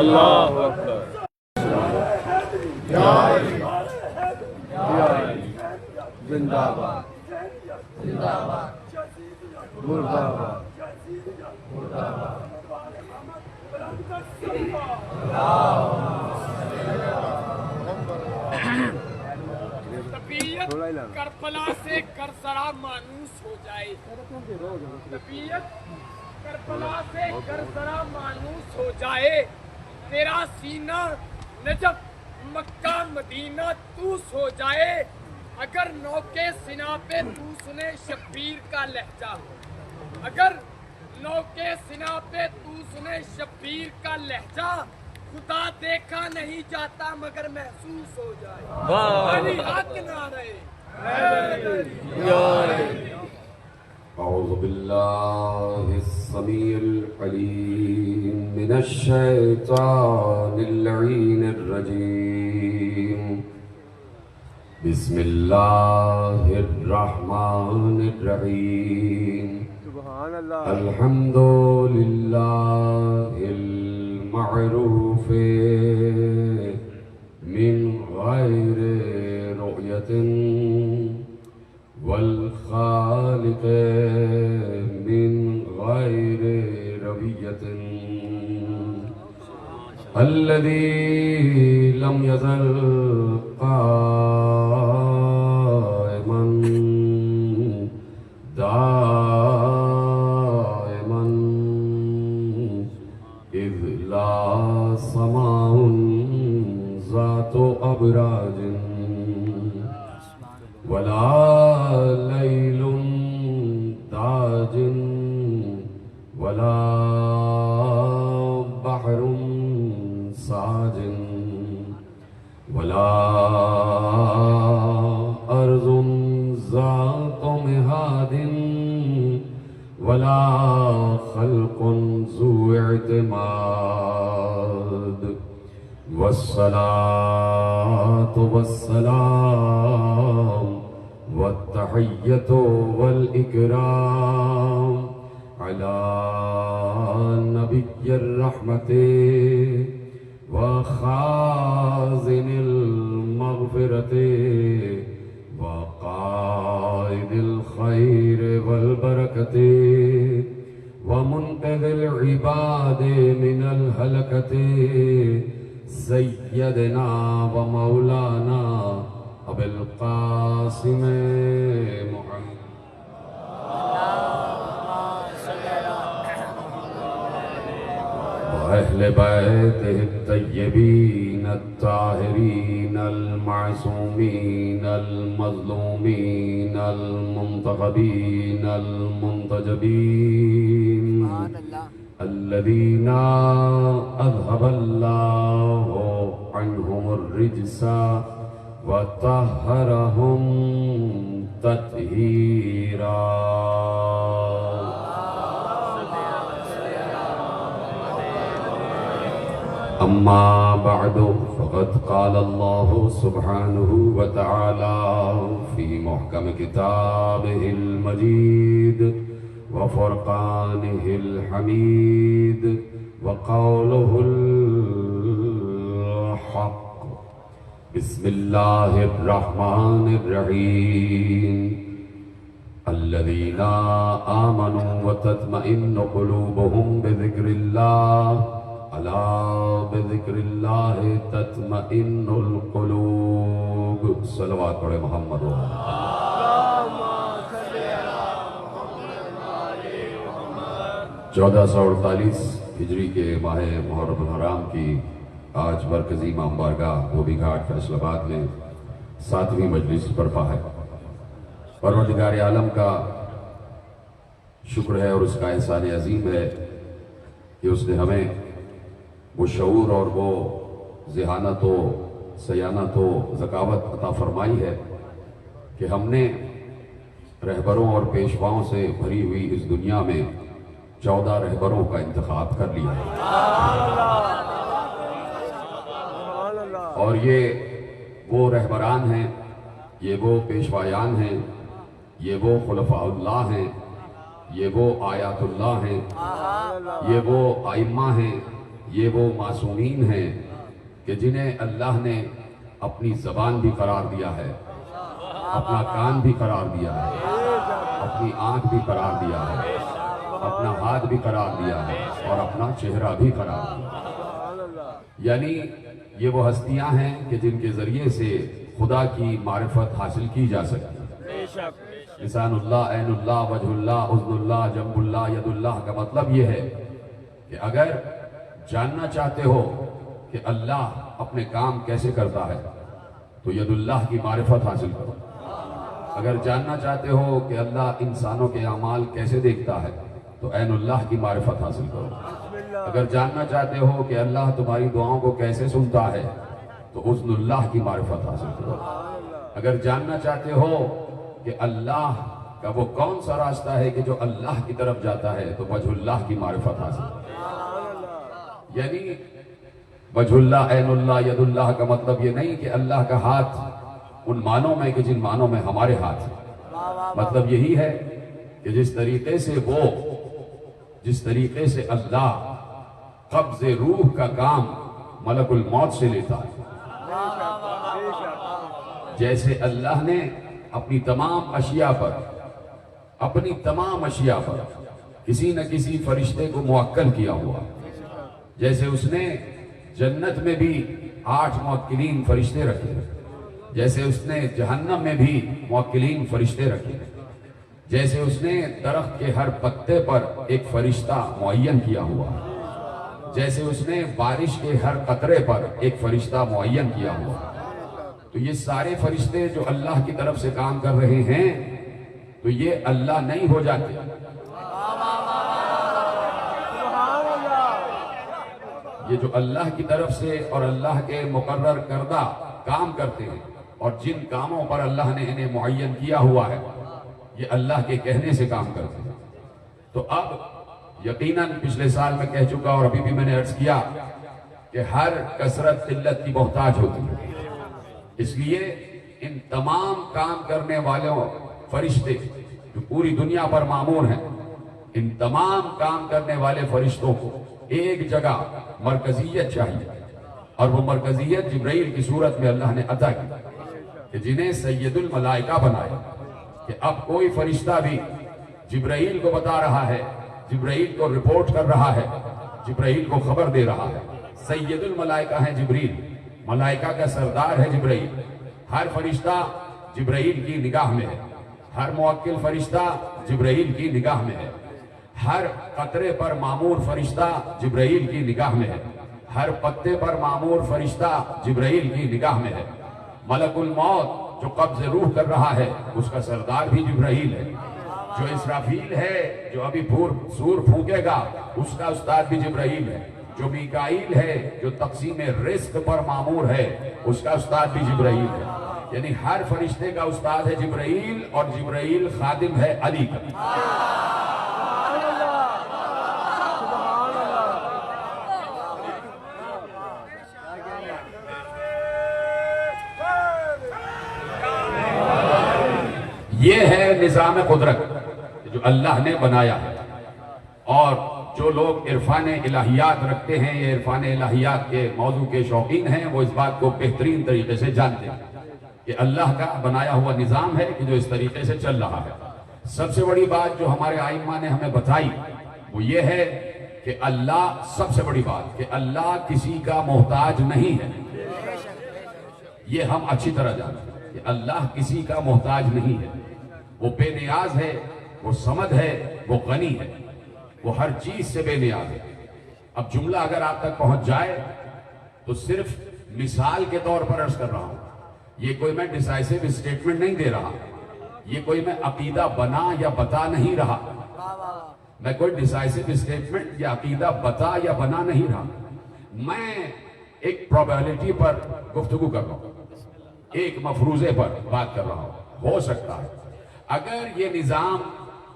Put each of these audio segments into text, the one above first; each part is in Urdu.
اللہ اکبر. زندہ باد زندہ باد مردہ باد. طبیعت کربلا سے کرسرا مانوس ہو جائے. طبیعت کربلا سے کرسرا مانوس ہو جائے. تیرا سینہ نجف مکہ مدینہ توس ہو جائے. اگر نوکے سنا پہ تو سنے شبیر کا لہجہ. اگر نوکے سنا پہ تو سنے شبیر کا لہجہ. خدا دیکھا نہیں جاتا مگر محسوس ہو جائے. علی حق نعرہ اعوذ باللہ السمیع العلیم من الشیطان اللعین الرجیم. بسم اللہ الرحمن الرحیم. الحمد للہ المعروف من غیر رؤیت والخالق من غیر رویت الذی لم یزل قائما دائما اذ لا سماء ذات ابراج ولا لیل داج ولا بحر ساج ولا ارض ذات مہاد ولا خلق ذو اعتماد. والصلاة والسلام والتحية والإكرام على نبي الرحمة وخازن المغفرة وقائد الخير والبركة ومنقذ العباد من الهلكة سیدنا و مولانا ابو القاسم محمد و اہل بیتہ الطیبین الطاہرین المعصومین المظلومین المنتخبین المنتجبین الذين أذهب الله عنهم الرجس وطهرهم تطهيرا. أما بعد فقد قال الله سبحانه وتعالى في محكم كتابه المجيد وفرقانه الحميد وقوله الحق. بسم الله الرحمن الرحيم. الذين آمنوا وتطمئن قلوبهم بذكر الله ألا بذكر الله تطمئن القلوب. صلوات پڑھے محمد. 1448 ہجری کے ماہ محرم الحرام کی آج مرکزی امام بارگاہ دھوبی گھاٹ فیصل آباد میں 7ویں مجلس برپا ہے. پروردگار عالم کا شکر ہے اور اس کا احسان عظیم ہے کہ اس نے ہمیں وہ شعور اور وہ ذہانت و سیانت و ذکاوت عطا فرمائی ہے کہ ہم نے رہبروں اور پیشواؤں سے بھری ہوئی اس دنیا میں 14 رہبروں کا انتخاب کر لیا ہے. اور یہ وہ رہبران ہیں، یہ وہ پیشوایان ہیں، یہ وہ خلفاء اللہ ہیں یہ وہ آیات اللہ ہیں، یہ وہ ائمہ ہیں، یہ وہ معصومین ہیں کہ جنہیں اللہ نے اپنی زبان بھی قرار دیا ہے، اپنا کان بھی قرار دیا ہے، اپنی آنکھ بھی قرار دیا ہے، اپنا ہاتھ بھی قرار دیا ہے اور اپنا چہرہ بھی قرار دیا ہے۔ یعنی یہ وہ ہستیاں ہیں کہ جن کے ذریعے سے خدا کی معرفت حاصل کی جا سکتی ہے۔ لسان اللہ، عین اللہ، وجہ اللہ، اذن اللہ، جنب اللہ، ید اللہ کا مطلب یہ ہے کہ اگر جاننا چاہتے ہو کہ اللہ اپنے کام کیسے کرتا ہے تو ید اللہ کی معرفت حاصل کرو۔ اگر جاننا چاہتے ہو کہ اللہ انسانوں کے اعمال کیسے دیکھتا ہے تو عین اللہ کی معرفت حاصل کرو۔ اگر جاننا چاہتے ہو کہ اللہ تمہاری دعاؤں کو کیسے سنتا ہے تو اذن اللہ کی معرفت حاصل کرو۔ اگر جاننا چاہتے ہو کہ اللہ کا وہ کون سا راستہ ہے کہ جو اللہ کی طرف جاتا ہے تو وجہ اللہ کی معرفت حاصل کرو۔ یعنی وجہ اللہ، عین اللہ، ید اللہ کا مطلب یہ نہیں کہ اللہ کا ہاتھ ان معنوں میں کہ جن معنوں میں ہمارے ہاتھ ہیں۔ مطلب یہی ہے کہ جس طریقے سے اللہ قبض روح کا کام ملک الموت سے لیتا ہے، جیسے اللہ نے اپنی تمام اشیاء پر کسی نہ کسی فرشتے کو موکل کیا ہوا، جیسے اس نے جنت میں بھی 8 موکلین فرشتے رکھے ہیں، جیسے اس نے جہنم میں بھی موکلین فرشتے رکھے ہیں، جیسے اس نے درخت کے ہر پتے پر ایک فرشتہ معین کیا ہوا، جیسے اس نے بارش کے ہر قطرے پر ایک فرشتہ معین کیا ہوا۔ تو یہ سارے فرشتے جو اللہ کی طرف سے کام کر رہے ہیں تو یہ اللہ نہیں ہو جاتے۔ یہ جو اللہ کی طرف سے اور اللہ کے مقرر کردہ کام کرتے ہیں اور جن کاموں پر اللہ نے انہیں معین کیا ہوا ہے یہ اللہ کے کہنے سے کام کرتے ہیں۔ تو اب یقیناً پچھلے سال میں کہہ چکا اور ابھی بھی میں نے عرض کیا کہ ہر کثرت قلت کی محتاج ہوتی ہے، اس لیے ان تمام کام کرنے والوں فرشتے جو پوری دنیا پر مامور ہیں، ان تمام کام کرنے والے فرشتوں کو ایک جگہ مرکزیت چاہیے، اور وہ مرکزیت جبرائیل کی صورت میں اللہ نے عطا کی کہ جنہیں سید الملائکہ بنایا، کہ اب کوئی فرشتہ بھی جبرائیل کو بتا رہا ہے، جبرائیل کو رپورٹ کر رہا ہے، جبرائیل کو خبر دے رہا ہے۔ سید الملائکہ ہے جبریل، ملائکہ کا سردار ہے جبرائیل، ہر فرشتہ جبرائیل کی نگاہ میں ہے، ہر موکل فرشتہ جبرائیل کی نگاہ میں ہے، ہر قطرے پر مامور فرشتہ جبرائیل کی نگاہ میں ہے، ہر پتے پر مامور فرشتہ جبرائیل کی نگاہ میں ہے۔ ملک الموت جو قبض روح کر رہا ہے اس کا سردار بھی جبرائیل ہے، جو اسرافیل ہے جو ابھی سور پھونکے گا اس کا استاد بھی جبرائیل ہے، جو میکائیل ہے جو تقسیم رزق پر مامور ہے اس کا استاد بھی جبرائیل ہے۔ یعنی ہر فرشتے کا استاد ہے جبرائیل، اور جبرائیل خادم ہے علی کا۔ یہ ہے نظام قدرت جو اللہ نے بنایا ہے، اور جو لوگ عرفان الہیات رکھتے ہیں، یہ عرفان الہیات کے موضوع کے شوقین ہیں، وہ اس بات کو بہترین طریقے سے جانتے ہیں کہ اللہ کا بنایا ہوا نظام ہے کہ جو اس طریقے سے چل رہا ہے۔ سب سے بڑی بات جو ہمارے ائمہ نے ہمیں بتائی وہ یہ ہے کہ اللہ، سب سے بڑی بات کہ اللہ کسی کا محتاج نہیں ہے۔ یہ ہم اچھی طرح جانتے ہیں کہ اللہ کسی کا محتاج نہیں ہے، وہ بے نیاز ہے، وہ صمد ہے، وہ غنی ہے، وہ ہر چیز سے بے نیاز ہے۔ اب جملہ اگر آپ تک پہنچ جائے تو صرف مثال کے طور پر عرض کر رہا ہوں، یہ کوئی میں ڈیسائسو اسٹیٹمنٹ نہیں دے رہا، یہ کوئی میں عقیدہ بنا یا بتا نہیں رہا، میں کوئی ڈیسائسو اسٹیٹمنٹ یا عقیدہ بتا یا بنا نہیں رہا، میں ایک پروبیبلٹی پر گفتگو کر رہا ہوں، ایک مفروضے پر بات کر رہا ہوں۔ ہو سکتا ہے اگر یہ نظام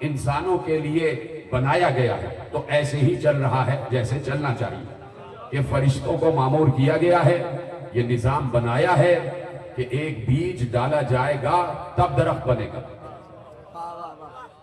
انسانوں کے لیے بنایا گیا ہے تو ایسے ہی چل رہا ہے جیسے چلنا چاہیے، کہ فرشتوں کو مامور کیا گیا ہے، یہ نظام بنایا ہے کہ ایک بیج ڈالا جائے گا تب درخت بنے گا،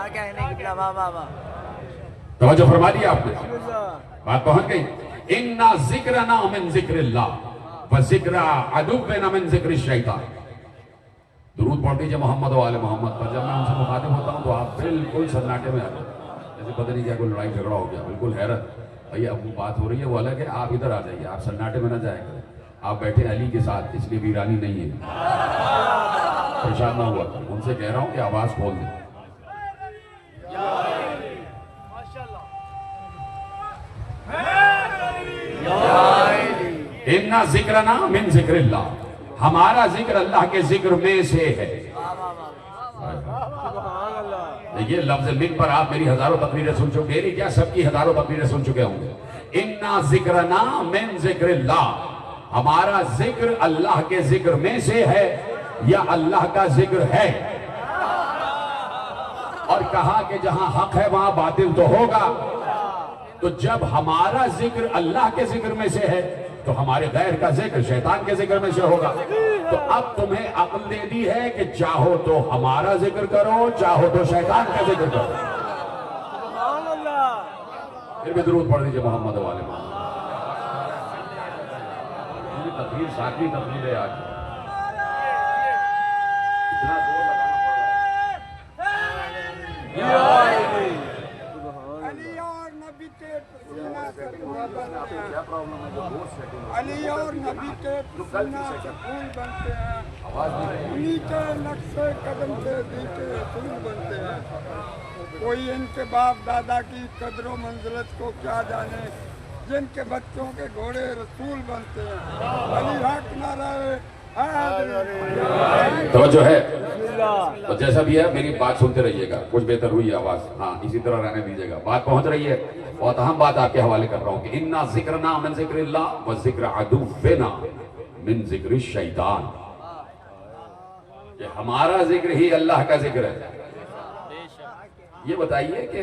کیا کہنے کی واہ واہ واہ. توجہ فرما لیا آپ نے, بات پہنچ گئی. اِنَّا ذِكْرَنَا مِن ذِكْرِ اللَّهِ وَذِكْرَ عَدُوِّنَا مِن ذِكْرِ الشَّيْطَانِ. درود پڑھ دیجئے محمد و آل محمد پر. جب میں ان سے مخاطب ہوتا ہوں تو آپ بالکل سناٹے میں آ جائیں, جیسے پتہ نہیں کیا کوئی لڑائی جھگڑا ہو گیا, بالکل حیرت. بھئی اب وہ بات ہو رہی ہے وہ الگ ہے, آپ ادھر آ جائیے, آپ سناٹے میں نہ جائیں کریں. آپ بیٹھے علی کے ساتھ, اس لیے ویرانی نہیں ہے, پریشان نہ ہوا. ان سے کہہ رہا ہوں کہ آواز کھول دیں. اِنَّا ذِكْرَنَا مِن ذِكْرِ اللَّهِ, ہمارا ذکر اللہ کے ذکر میں سے ہے. یہ لفظ من پر آپ میری ہزاروں تقریریں سن چکے ہیں, کیا سب کی ہزاروں تقریریں سن چکے ہوں گے. اِنَّا ذِكْرَنَا مِن ذِكْرِ اللَّهِ, ہمارا ذکر اللہ کے ذکر میں سے ہے یا اللہ کا ذکر ہے. اور کہا کہ جہاں حق ہے وہاں باطل تو ہوگا. تو جب ہمارا ذکر اللہ کے ذکر میں سے ہے تو ہمارے غیر کا ذکر شیطان کے ذکر میں سے ہوگا. تو اب تمہیں عقل دے دی ہے کہ چاہو تو ہمارا ذکر کرو, چاہو تو شیطان کا ذکر کرو. پھر بھی درود پڑھ دیجئے محمد و آل محمد. یہ تقریر ساتویں تقریر ہے آج. اتنا زور لگانا پڑ رہا ہے. علی اور نبی کے علی اور نبی کے پسینہ سے پھول بنتے ہیں, انہی کے نقش قدم سے دل کے رسول بنتے ہیں. کوئی ان کے باپ دادا کی قدر و منزلت کو کیا جانے, جن کے بچوں کے گھوڑے رسول بنتے ہیں. علی حق نعرہ توجہ ہے. تو جیسا بھی ہے میری بات سنتے رہیے گا, کچھ بہتر ہوئی آواز, ہاں اسی طرح رہنے دیجیے گا, بات پہنچ رہی ہے. بہت اہم بات آپ کے حوالے کر رہا ہوں کہ اِنَّا ذِكْرَنَا مِن ذِكْرِ اللَّهِ وَذِكْرَ عَدُوِّنَا مِن ذِكْرِ الشَّيْطَانِ. یہ ہمارا ذکر ہی اللہ کا ذکر ہے. یہ بتائیے کہ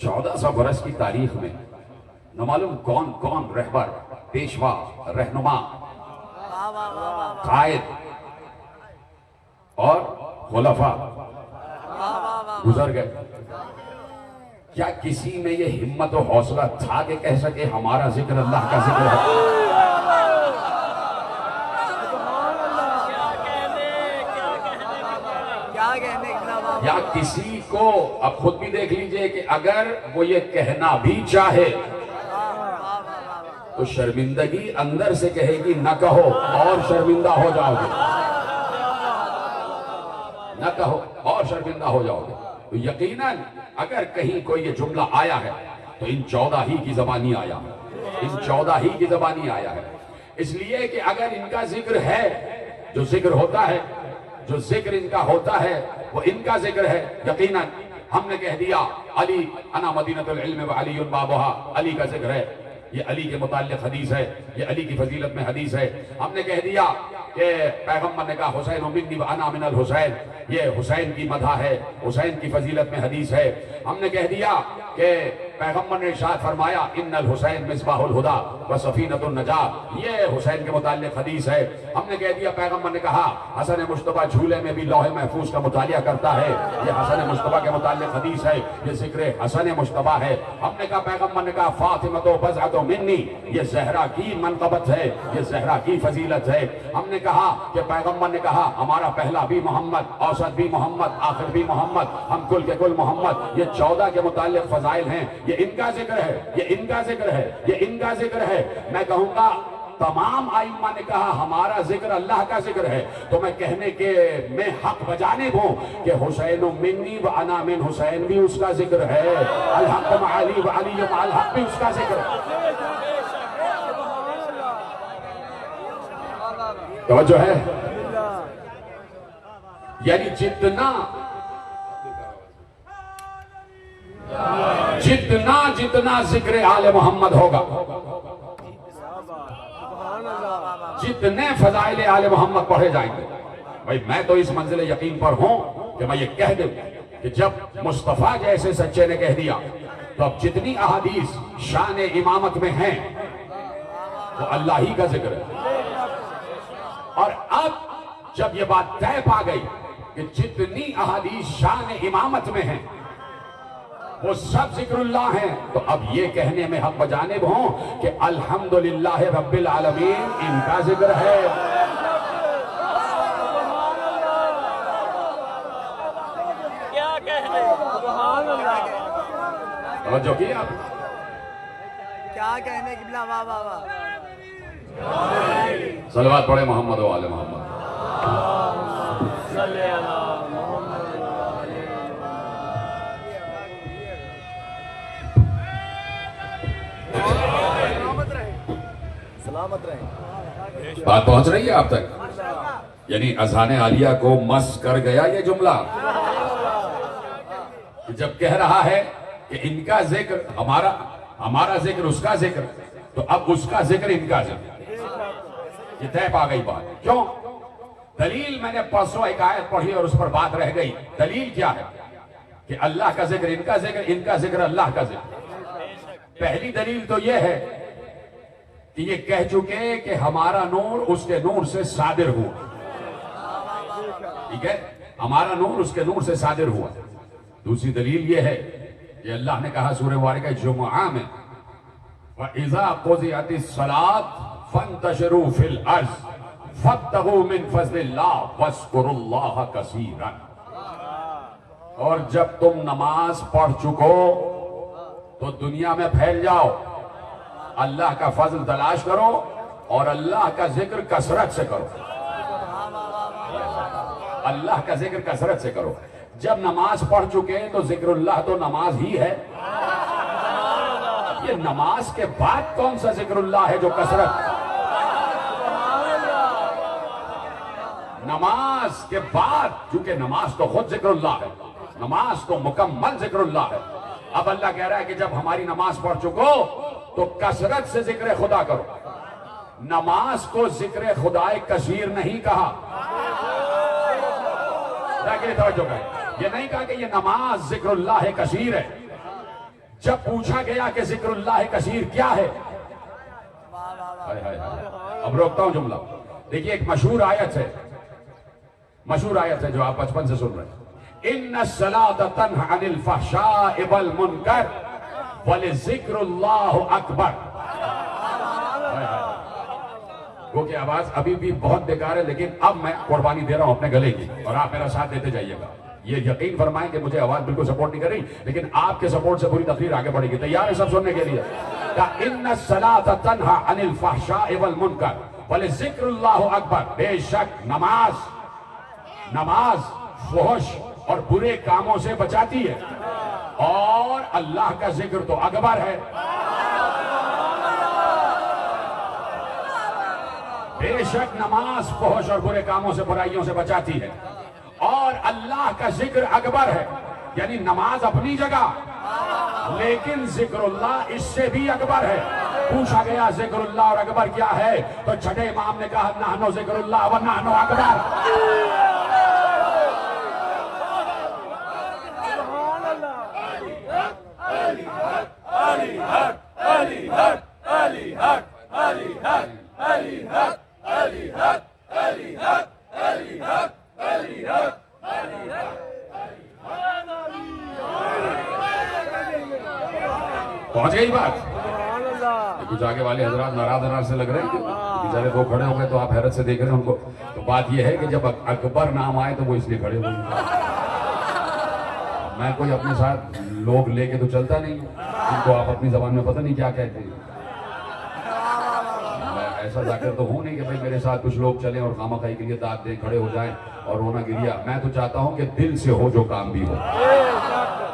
1400 برس کی تاریخ میں نہ معلوم کون کون رہبر, پیشوا, رہنما, قائد اور خلفاء گزر گئے. کیا کسی میں یہ ہمت و حوصلہ تھا کہ کہہ سکے ہمارا ذکر اللہ کا ذکر ہے؟ یا کسی کو, اب خود بھی دیکھ لیجئے کہ اگر وہ یہ کہنا بھی چاہے تو شرمندگی اندر سے کہے گی نہ کہو اور شرمندہ ہو جاؤ گے, نہ کہو اور شرمندہ ہو جاؤ گے. تو یقیناً اگر کہیں کوئی یہ جملہ آیا ہے تو ان 14 ہی کی زبانی آیا ہے, ان 14 ہی کی زبانی آیا ہے. اس لیے کہ اگر ان کا ذکر ہے, جو ذکر ہوتا ہے, جو ذکر ان کا ہوتا ہے وہ ان کا ذکر ہے, یقیناً ہم نے کہہ دیا علی انا مدینۃ العلم وعلی بابھا, علی کا ذکر ہے, یہ علی کے متعلق حدیث ہے, یہ علی کی فضیلت میں حدیث ہے. ہم نے کہہ دیا کہ پیغمبر نے کہا حسین منی وانا من الحسین, یہ حسین کی مدح ہے, حسین کی فضیلت میں حدیث ہے. ہم نے کہہ دیا کہ پیغمبر نے ارشاد فرمایا ان الحسین مصباح الہدی و سفینۃ النجاۃ, یہ حسین کے متعلق حدیث ہے. ہم نے کہہ دیا پیغمبر نے کہا حسن مصطفیٰ جھولے میں بھی لوح محفوظ کا مطالعہ کرتا ہے, یہ حسن مصطفیٰ کے متعلق حدیث ہے, یہ ذکر حسن مصطفیٰ ہے. ہم نے کہا پیغمبر نے کہا فاطمۃ بضعۃ منی, یہ زہرا کی منقبت ہے, یہ زہرا کی فضیلت ہے. ہم نے کہا کہ پیغمبر نے کہا ہمارا پہلا بھی محمد, اوسط بھی محمد, آخر بھی محمد, ہم کل کے کل محمد. یہ 14 کے متعلق فضائل ہیں, یہ ان کا ذکر ہے, یہ ان کا ذکر ہے, یہ ان کا ذکر ہے. میں کہوں گا تمام ائمہ نے کہا ہمارا ذکر اللہ کا ذکر ہے, تو میں کہنے کے میں حق بجانب ہوں کہ حسین منی و انا من حسین بھی اس کا ذکر ہے, الحق مع علی و علی مع الحق بھی اس کا ذکر ہے. توجہ ہے. یعنی جتنا ذکر آل محمد ہوگا, جتنے فضائل آل محمد پڑھے جائیں گے. بھائی میں تو اس منزل یقین پر ہوں کہ میں یہ کہہ دوں کہ جب مصطفیٰ جیسے سچے نے کہہ دیا تو اب جتنی احادیث شان امامت میں ہیں وہ اللہ ہی کا ذکر ہے. اور اب جب یہ بات طے پا گئی کہ جتنی احادیث شان امامت میں ہیں وہ سب ذکر اللہ ہیں. تو اب یہ کہنے میں حق بجانب ہوں کہ الحمدللہ رب العالمین ان کا ذکر ہے. کیا کہنے توجہ کی آپ؟ کیا کہنے کی بلا واہ واہ واہ. صلوات پڑھے محمد و آل محمد. سلامت رہیں. بات پہنچ رہی ہے آپ تک؟ یعنی اذان عالیہ کو مس کر گیا یہ جملہ کہ جب کہہ رہا ہے کہ ان کا ذکر ہمارا ذکر اس کا ذکر، تو اب اس کا ذکر ان کا ذکر، یہ طے پا گئی بات. کیوں؟ دلیل میں نے پرسوں ایک آیت پڑھی اور اس پر بات رہ گئی. دلیل کیا ہے؟ کہ اللہ کا ذکر ان کا ذکر، ان کا ذکر اللہ کا ذکر. پہلی دلیل تو یہ ہے کہ یہ کہہ چکے کہ ہمارا نور اس کے نور سے صادر ہوا. ٹھیک ہے، ہمارا نور اس کے نور سے صادر ہوا. دوسری دلیل یہ ہے کہ اللہ نے کہا سورہ مبارکہ جمعہ میں وَإِذَا قُضِيَتِ الصَّلَاةُ فَانْتَشِرُوا فِي الْأَرْضِ فَابْتَغُوا مِنْ فَضْلِ اللَّهِ وَاذْكُرُوا اللَّهَ كَثِيرًا. اور جب تم نماز پڑھ چکو تو دنیا میں پھیل جاؤ، اللہ کا فضل تلاش کرو اور اللہ کا ذکر کثرت سے کرو. اللہ کا ذکر کثرت سے کرو. جب نماز پڑھ چکے تو ذکر اللہ تو نماز ہی ہے. یہ نماز کے بعد کون سا ذکر اللہ ہے جو کثرت؟ نماز کے بعد، چونکہ نماز تو خود ذکر اللہ ہے، نماز تو مکمل ذکر اللہ ہے. اب اللہ کہہ رہا ہے کہ جب ہماری نماز پڑھ چکو تو کثرت سے ذکر خدا کرو. نماز کو ذکر خدائے کثیر نہیں کہا. توجہ کریں، یہ نہیں کہا کہ یہ نماز ذکر اللہ کثیر ہے. جب پوچھا گیا کہ ذکر اللہ کثیر کیا ہے، اب روکتا ہوں جملہ. دیکھیے ایک مشہور آیت ہے جو آپ بچپن سے سن رہے ہیں. ان الصلاۃ تنہی عن الفحشاء والمنکر ولذکر اللہ اکبر. وہ کہ آواز ابھی بھی بہت بیکار ہے، لیکن اب میں قربانی دے رہا ہوں اپنے گلے کی، اور آپ میرا ساتھ دیتے جائیے گا. یہ یقین فرمائیں کہ مجھے آواز بالکل سپورٹ نہیں کر رہی، لیکن آپ کے سپورٹ سے پوری تقریر آگے بڑھے گی. تیار ہے سب سننے کے لیے؟ ان الصلاۃ تنہی عن الفحشاء والمنکر ولذکر اللہ اکبر. بے شک نماز فحش اور برے کاموں سے بچاتی ہے، اور اللہ کا ذکر تو اکبر ہے. بے شک نماز فحش اور برے کاموں سے، برائیوں سے بچاتی ہے، اور اللہ کا ذکر اکبر ہے. یعنی نماز اپنی جگہ، لیکن ذکر اللہ اس سے بھی اکبر ہے. پوچھا گیا ذکر اللہ اور اکبر کیا ہے، تو چھٹے امام نے کہا نحنو ذکر اللہ و نحنو اکبر. پہنچ گئی بات؟ کچھ آگے والے حضرات ناراض سے لگ رہے ہیں کہ بیچارے دو کھڑے ہو گئے تو آپ حیرت سے دیکھ رہے ہیں ان کو. تو بات یہ ہے کہ جب اکبر نام آئے تو وہ اس لیے کھڑے ہوئے. میں کوئی اپنے ساتھ لوگ لے کے تو چلتا نہیں جن کو آپ اپنی زبان میں پتہ نہیں کیا کہتے ہیں. میں ایسا ذاکر تو ہوں نہیں کہ بھائی میرے ساتھ کچھ لوگ چلیں اور خامہ خواہی کے لیے داد دیں، کھڑے ہو جائیں اور رونا گریا. میں تو چاہتا ہوں کہ دل سے ہو جو کام بھی ہو.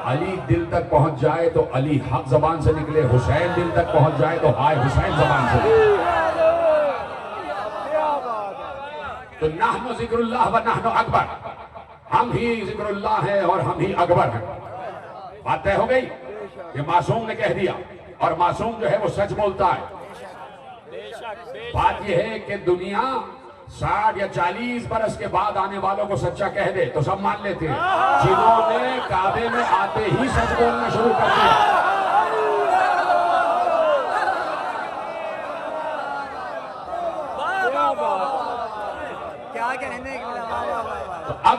علی دل تک پہنچ جائے تو علی حق زبان سے نکلے، حسین دل تک پہنچ جائے تو ہائے حسین زبان سے نکلے. تو نحن ذکر اللہ و نحن اکبر، ہم ہی ذکر اللہ ہیں اور ہم ہی اکبر ہیں. بات طے ہو گئی کہ معصوم نے کہہ دیا، اور معصوم جو ہے وہ سچ بولتا ہے. بات یہ ہے کہ دنیا 60 یا 40 برس کے بعد آنے والوں کو سچا کہہ دے تو سب مان لیتے ہیں. جنہوں نے کعبے میں آتے ہی سچ بولنا شروع کر دیا. کیا کہنے تو اب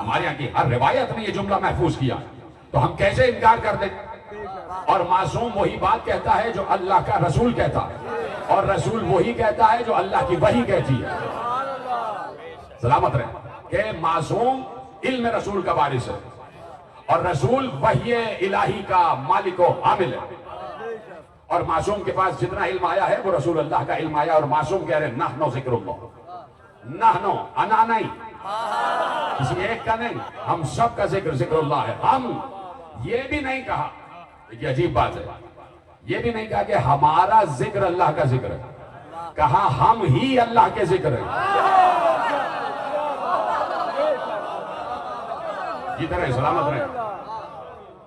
ہمارے یہاں کی ہر روایت نے یہ جملہ محفوظ کیا، تو ہم کیسے انکار کر دیں؟ اور معصوم وہی بات کہتا ہے جو اللہ کا رسول کہتا ہے، اور رسول وہی کہتا ہے جو اللہ کی وحی کہتی ہے۔ سلامت رہے کہ معصوم علم رسول کا وارث ہے، اور رسول وحی الہی کا مالک و حامل ہے، اور معصوم کے پاس جتنا علم آیا ہے وہ رسول اللہ کا علم آیا، اور معصوم کہہ رہے نحن ذکر اللہ، نحن انا نہیں، کسی ایک کا نہیں، ہم سب کا ذکر اللہ ہے۔ ہم یہ بھی نہیں کہا، یہ عجیب بات ہے، یہ بھی نہیں کہا کہ ہمارا ذکر اللہ کا ذکر ہے، کہا ہم ہی اللہ کے ذکر ہیں۔ جی طرح سلامت رہے۔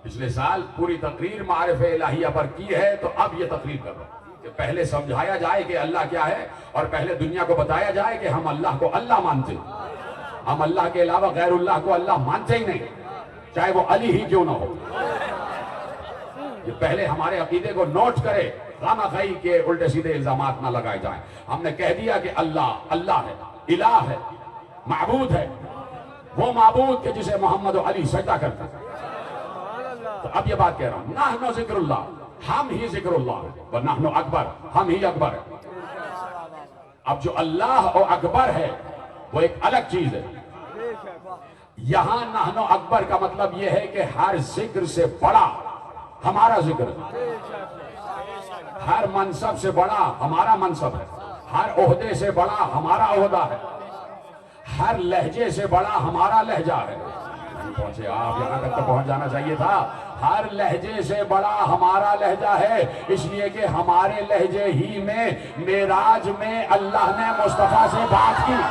پچھلے سال پوری تقریر معارف الہیہ پر کی ہے، تو اب یہ تقریر کر رہا ہوں کہ پہلے سمجھایا جائے کہ اللہ کیا ہے، اور پہلے دنیا کو بتایا جائے کہ ہم اللہ کو اللہ مانتے ہیں، ہم اللہ کے علاوہ غیر اللہ کو اللہ مانتے ہی نہیں، چاہے وہ علی ہی کیوں نہ ہو۔ یہ پہلے ہمارے عقیدے کو نوٹ کرے، خامہ خواہی کے الٹے سیدھے الزامات نہ لگائے جائیں۔ ہم نے کہہ دیا کہ اللہ ہے، الہ ہے، معبود ہے، وہ معبود کہ جسے محمد و علی سجدہ کرتے ہیں۔ تو اب یہ بات کہہ رہا ہوں، نحن ذکر اللہ، ہم ہی ذکر اللہ ہے، ونحن اکبر، ہم ہی اکبر ہے۔ اب جو اللہ اور اکبر ہے وہ ایک الگ چیز ہے۔ یہاں نحن اکبر کا مطلب یہ ہے کہ ہر ذکر سے بڑا ہمارا ذکر ہے، ہر منصب سے بڑا ہمارا منصب ہے، ہر عہدے سے بڑا ہمارا عہدہ ہے، ہر لہجے سے بڑا ہمارا لہجہ ہے۔ پہنچے آپ، یہاں تک تو پہنچ جانا چاہیے تھا۔ ہر لہجے سے بڑا ہمارا لہجہ ہے، اس لیے کہ ہمارے لہجے ہی میں معراج میں اللہ نے مصطفیٰ سے بات کی۔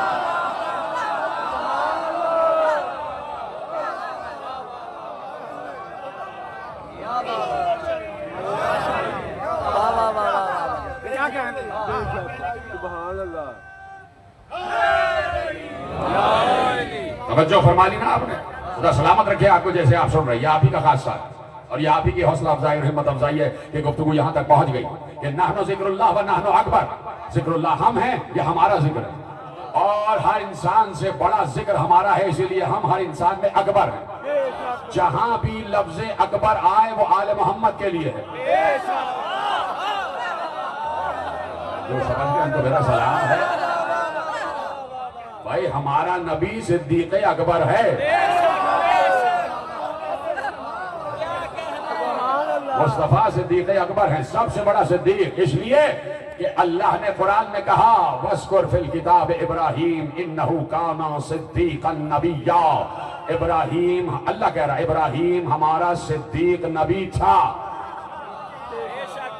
توجہ فرما لی نا آپ نے؟ خدا سلامت رکھے آپ کو، جیسے آپ سن رہے ہیں، یہ آپ ہی کا خاصہ ہے، اور یہ آپ ہی کی حوصلہ افزائی اور ہمت افزائی ہے کہ گفتگو یہاں تک پہنچ گئی کہ نحن ذکر اللہ و نحن اکبر، ذکر اللہ ہم ہیں، یہ ہمارا ذکر ہے، اور ہر انسان سے بڑا ذکر ہمارا ہے، اسی لیے ہم ہر انسان میں اکبر ہیں۔ جہاں بھی لفظ اکبر آئے وہ آل محمد کے لیے ہے۔ جو سمجھ گئے ان کو میرا سلام ہے۔ بھائی ہمارا نبی صدیق اکبر ہے، مصطفیٰ صدیق اکبر ہیں، سب سے بڑا صدیق، اس لیے کہ اللہ نے قرآن میں کہا وَاذْكُرْ فِي الْكِتَابِ إِبْرَاهِيمَ إِنَّهُ كَانَ صِدِّيقًا نَبِيًّا۔ ابراہیم، اللہ کہہ رہا ہے ابراہیم ہمارا صدیق نبی تھا۔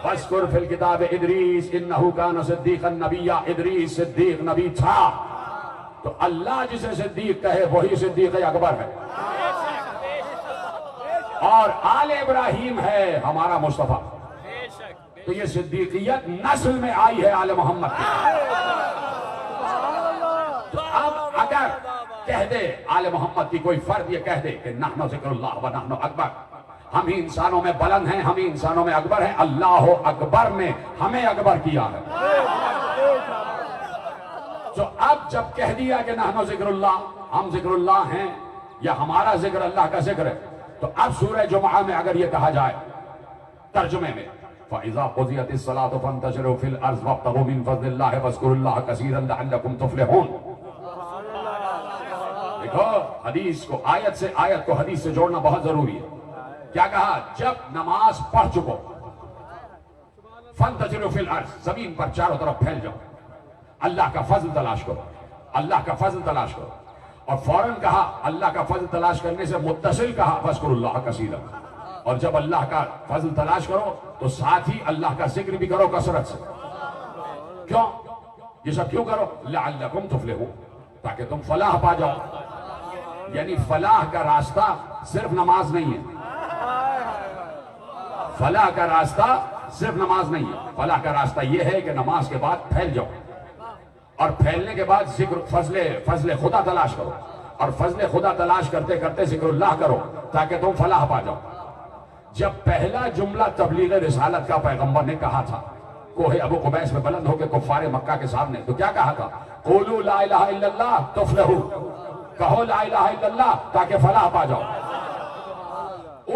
وَاذْكُرْ فِي الْكِتَابِ إِدْرِيسَ إِنَّهُ كَانَ صِدِّيقًا نَبِيًّا، ادریس صدیق نبی تھا۔ تو اللہ جسے صدیق کہے وہی صدیق اکبر ہے، اور آل ابراہیم ہے ہمارا مصطفیٰ۔ تو یہ صدیقیت نسل میں آئی ہے آل محمد کی۔ تو اب اگر کہہ دے آل محمد کی کوئی فرد یہ کہہ دے کہ نحن ذکر اللہ و نحن اکبر، ہم ہی انسانوں میں بلند ہیں، ہم ہی انسانوں میں اکبر ہیں، اللہ اکبر نے ہمیں اکبر کیا ہے۔ تو اب جب کہہ دیا کہ نحن ذکر اللہ، ہم ذکر اللہ ہیں، یا ہمارا ذکر اللہ کا ذکر ہے، تو اب سورہ جمعہ میں اگر یہ کہا جائے ترجمے میں فَإِذَا قُضِيَتِ الصَّلَاةُ فَانتَشِرُوا فِي الْأَرْضِ وَابْتَغُوا مِن فَضْلِ اللَّهِ وَاذْكُرُوا اللَّهَ كَثِيرًا لَعَلَّكُمْ تُفْلِحُونَ۔ دیکھو حدیث کو آیت سے، آیت کو حدیث سے جوڑنا بہت ضروری ہے۔ کیا کہا؟ جب نماز پڑھ چکو فَانتَشِرُوا فِي الْأَرْضِ، زمین پر چاروں طرف پھیل جاؤ، اللہ کا فضل تلاش کرو، اللہ کا فضل تلاش کرو، اور فوراً کہا اللہ کا فضل تلاش کرنے سے متصل کہا وَاذْكُرُوا اللَّهَ كَثِيرًا، اور جب اللہ کا فضل تلاش کرو تو ساتھ ہی اللہ کا ذکر بھی کرو کثرت سے۔ کیوں؟ یہ سب کیوں کرو؟ لَعَلَّكُمْ تُفْلِحُونَ، تاکہ تم فلاح پا جاؤ۔ یعنی فلاح کا راستہ صرف نماز نہیں ہے، فلاح کا راستہ صرف نماز نہیں ہے، فلاح کا راستہ یہ ہے کہ نماز کے بعد پھیل جاؤ، اور پھیلنے کے بعد ذکر فضل خدا تلاش کرو، اور فضل خدا تلاش کرتے کرتے ذکر اللہ کرو تاکہ تم فلاح پا جاؤ۔ جب پہلا جملہ تبلیغ رسالت کا پیغمبر نے کہا تھا کوہ ابو قبیس میں بلند ہو کے کفار مکہ کے سامنے تو کیا کہا تھا؟ قولوا لا الہ الا اللہ تفلحوا، کہو لا الہ الا اللہ تاکہ فلاح پا جاؤ۔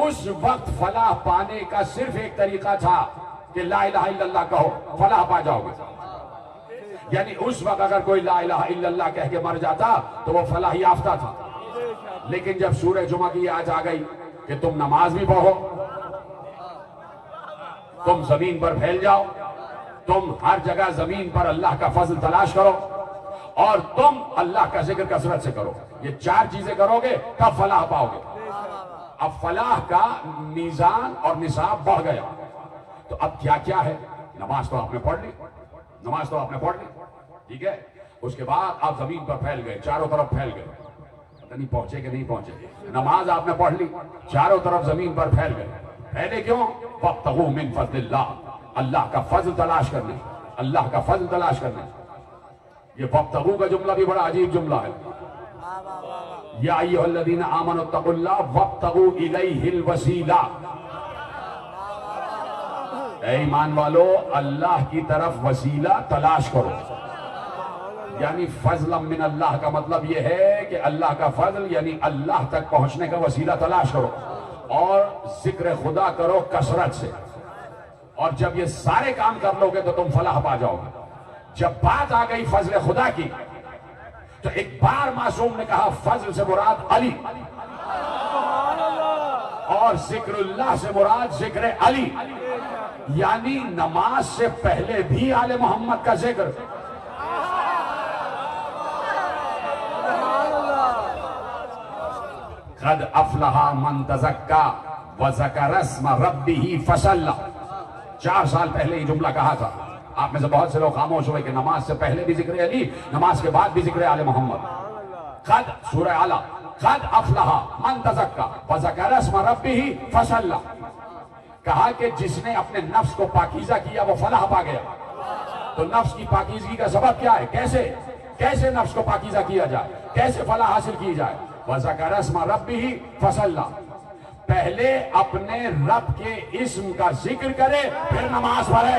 اس وقت فلاح پانے کا صرف ایک طریقہ تھا کہ لا الہ الا اللہ کہو، فلاح پا جاؤ گے۔ یعنی اس وقت اگر کوئی لا الہ الا اللہ کہہ کے مر جاتا تو وہ فلاح یافتہ تھا۔ لیکن جب سورہ جمعہ کی آیت آ گئی کہ تم نماز بھی پڑھو، تم زمین پر پھیل جاؤ، تم ہر جگہ زمین پر اللہ کا فضل تلاش کرو، اور تم اللہ کا ذکر کثرت سے کرو، یہ چار چیزیں کرو گے تب فلاح پاؤ گے۔ اب فلاح کا میزان اور نصاب بڑھ گیا، تو اب کیا کیا ہے؟ نماز تو آپ نے پڑھ لی، نماز تو آپ نے پڑھ لی، ٹھیک ہے؟ اس کے بعد آپ زمین پر پھیل گئے، چاروں طرف پھیل گئے، پتہ نہیں پہنچے کہ نہیں پہنچے۔ نماز آپ نے پڑھ لی، چاروں طرف زمین پر پھیل گئے، پھیلے کیوں؟ وَابْتَغُوا مِن فَضْلِ اللَّهِ، اللہ کا فضل تلاش کرنے، اللہ کا فضل تلاش کرنے۔ یہ وَابْتَغُوا کا جملہ بھی بڑا عجیب جملہ ہے۔ یا ایھا الذین آمنوا اتقوا اللہ وابتغوا الیہ الوسیلہ، اے ایمان والو اللہ کی طرف وسیلہ تلاش کرو۔ یعنی فضلا من اللہ کا مطلب یہ ہے کہ اللہ کا فضل یعنی اللہ تک پہنچنے کا وسیلہ تلاش کرو، اور ذکر خدا کرو کثرت سے، اور جب یہ سارے کام کر لو گے تو تم فلاح پا جاؤ گے۔ جب بات آ گئی فضل خدا کی تو ایک بار معصوم نے کہا فضل سے مراد علی، اور ذکر اللہ سے مراد ذکر علی، یعنی نماز سے پہلے بھی آل محمد کا ذکر۔ قد افلح من تزکا وذکر اسم ربہ فصلی، 4 سال پہلے یہ جملہ کہا تھا۔ آپ میں سے بہت سے لوگ خاموش ہوئے کہ نماز سے پہلے بھی ذکر علی، نماز کے بعد بھی ذکر آل محمد۔ قد سورہ اعلی، قد افلح من تزکا وذکر اسم ربہ فصلی، کہا کہ جس نے اپنے نفس کو پاکیزہ کیا وہ فلاح پا گیا۔ تو نفس کی پاکیزگی کا سبب کیا ہے؟ کیسے نفس کو پاکیزہ کیا جائے، کیسے فلاح حاصل کی جائے؟ وذکر اسم ربہ فصلی، پہلے اپنے رب کے اسم کا ذکر کرے پھر نماز پڑھے۔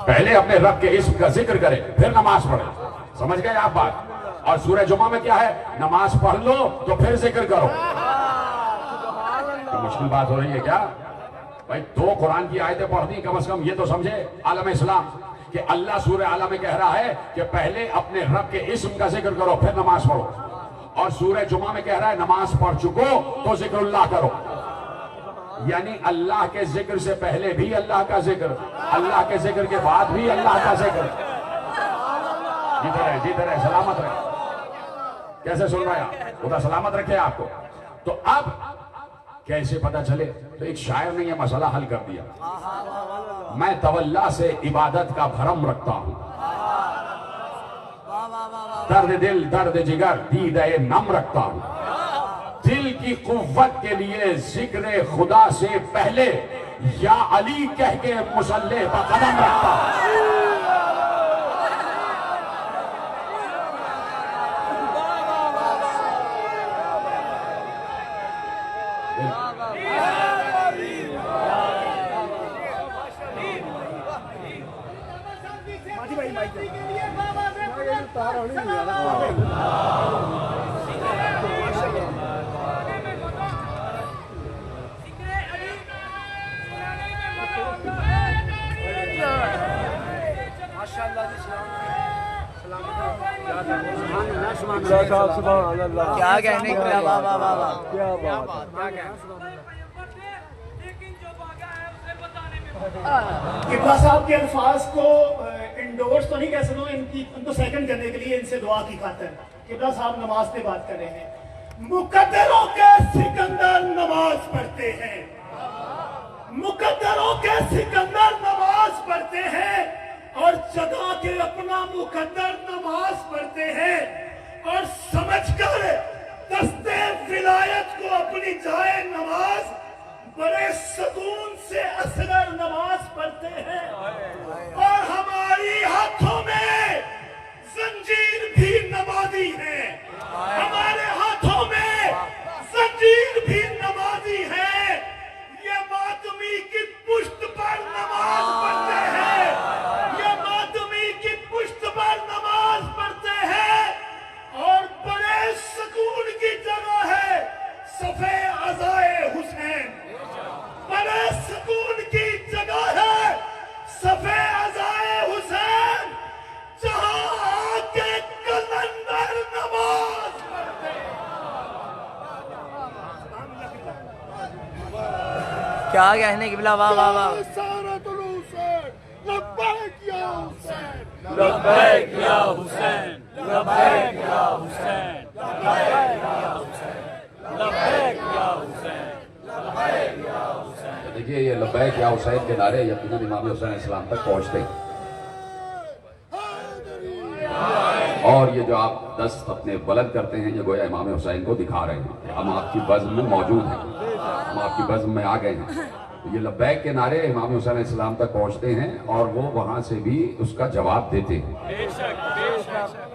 پہلے اپنے رب کے اسم کا ذکر کرے پھر نماز پڑھے، سمجھ گئے آپ بات؟ اور سورہ جمعہ میں کیا ہے؟ نماز پڑھ لو تو پھر ذکر کرو۔ مشکل بات ہو رہی ہے کیا بھائی؟ 2 قرآن کی آیتیں پڑھنی، کم از کم یہ تو سمجھے عالم اسلام کہ اللہ سورہ اعلیٰ میں کہہ رہا ہے کہ پہلے اپنے رب کے اسم کا ذکر کرو پھر نماز پڑھو، اور سورہ جمعہ میں کہہ رہا ہے نماز پڑھ چکو تو ذکر اللہ کرو۔ یعنی اللہ کے ذکر سے پہلے بھی اللہ کا ذکر، اللہ کے ذکر کے بعد بھی اللہ کا ذکر۔ جیتے رہے سلامت رہے۔ کیسے سن رہے ہیں؟ خدا سلامت رکھے آپ کو۔ تو اب کیسے پتہ چلے؟ تو ایک شاعر نے یہ مسئلہ حل کر دیا، میں تولا سے عبادت کا بھرم رکھتا ہوں، درد دل درد جگر دیدہ نم رکھتا ہوں، دل کی قوت کے لیے ذکر خدا سے پہلے یا علی کہہ کے مصلی پر قدم رکھتا ہوں۔ کیا کہنے کے لیے؟ واہ واہ واہ واہ، کیا بات ہے۔ قبلہ صاحب کے الفاظ کو انڈورس تو نہیں کہہ سکتا، ان کو سیکنڈ کرنے کے لیے ان سے دعا کی خاطر قبلہ صاحب نماز پہ بات کر رہے ہیں۔ مقدروں کے سکندر نماز پڑھتے ہیں، مقدروں کے سکندر نماز پڑھتے ہیں، اور جگہ کے اپنا مقدر نماز پڑھتے ہیں، اور سمجھ کر دستے ولایت کو اپنی جائے نماز بڑے سکون سے اصغر نماز پڑھتے ہیں، اور ہماری ہاتھوں میں زنجیر بھی نمازی ہے، ہمارے ہاتھوں میں زنجیر بھی نمازی ہے، کیا کہنے قبلہ واہ واہ واہ سارت الحسین لبیک یا حسین لبیک یا حسین لبیک یا حسین لبیک یا حسین لبیک یا حسین لبیک یا حسین. دیکھیے یہ لبیک یا حسین کے نعرے یقیناً امام حسین علیہ السلام تک پہنچتے ہیں. اور یہ جو آپ دست اپنے بلند کرتے ہیں یہ گویا امام حسین کو دکھا رہے ہیں کہ ہم آپ کی بزم میں موجود ہیں, ہم آپ کی بزم میں آ گئے ہیں. تو یہ لبیک کے نعرے امام حسین علیہ السلام تک پہنچتے ہیں اور وہ وہاں سے بھی اس کا جواب دیتے ہیں,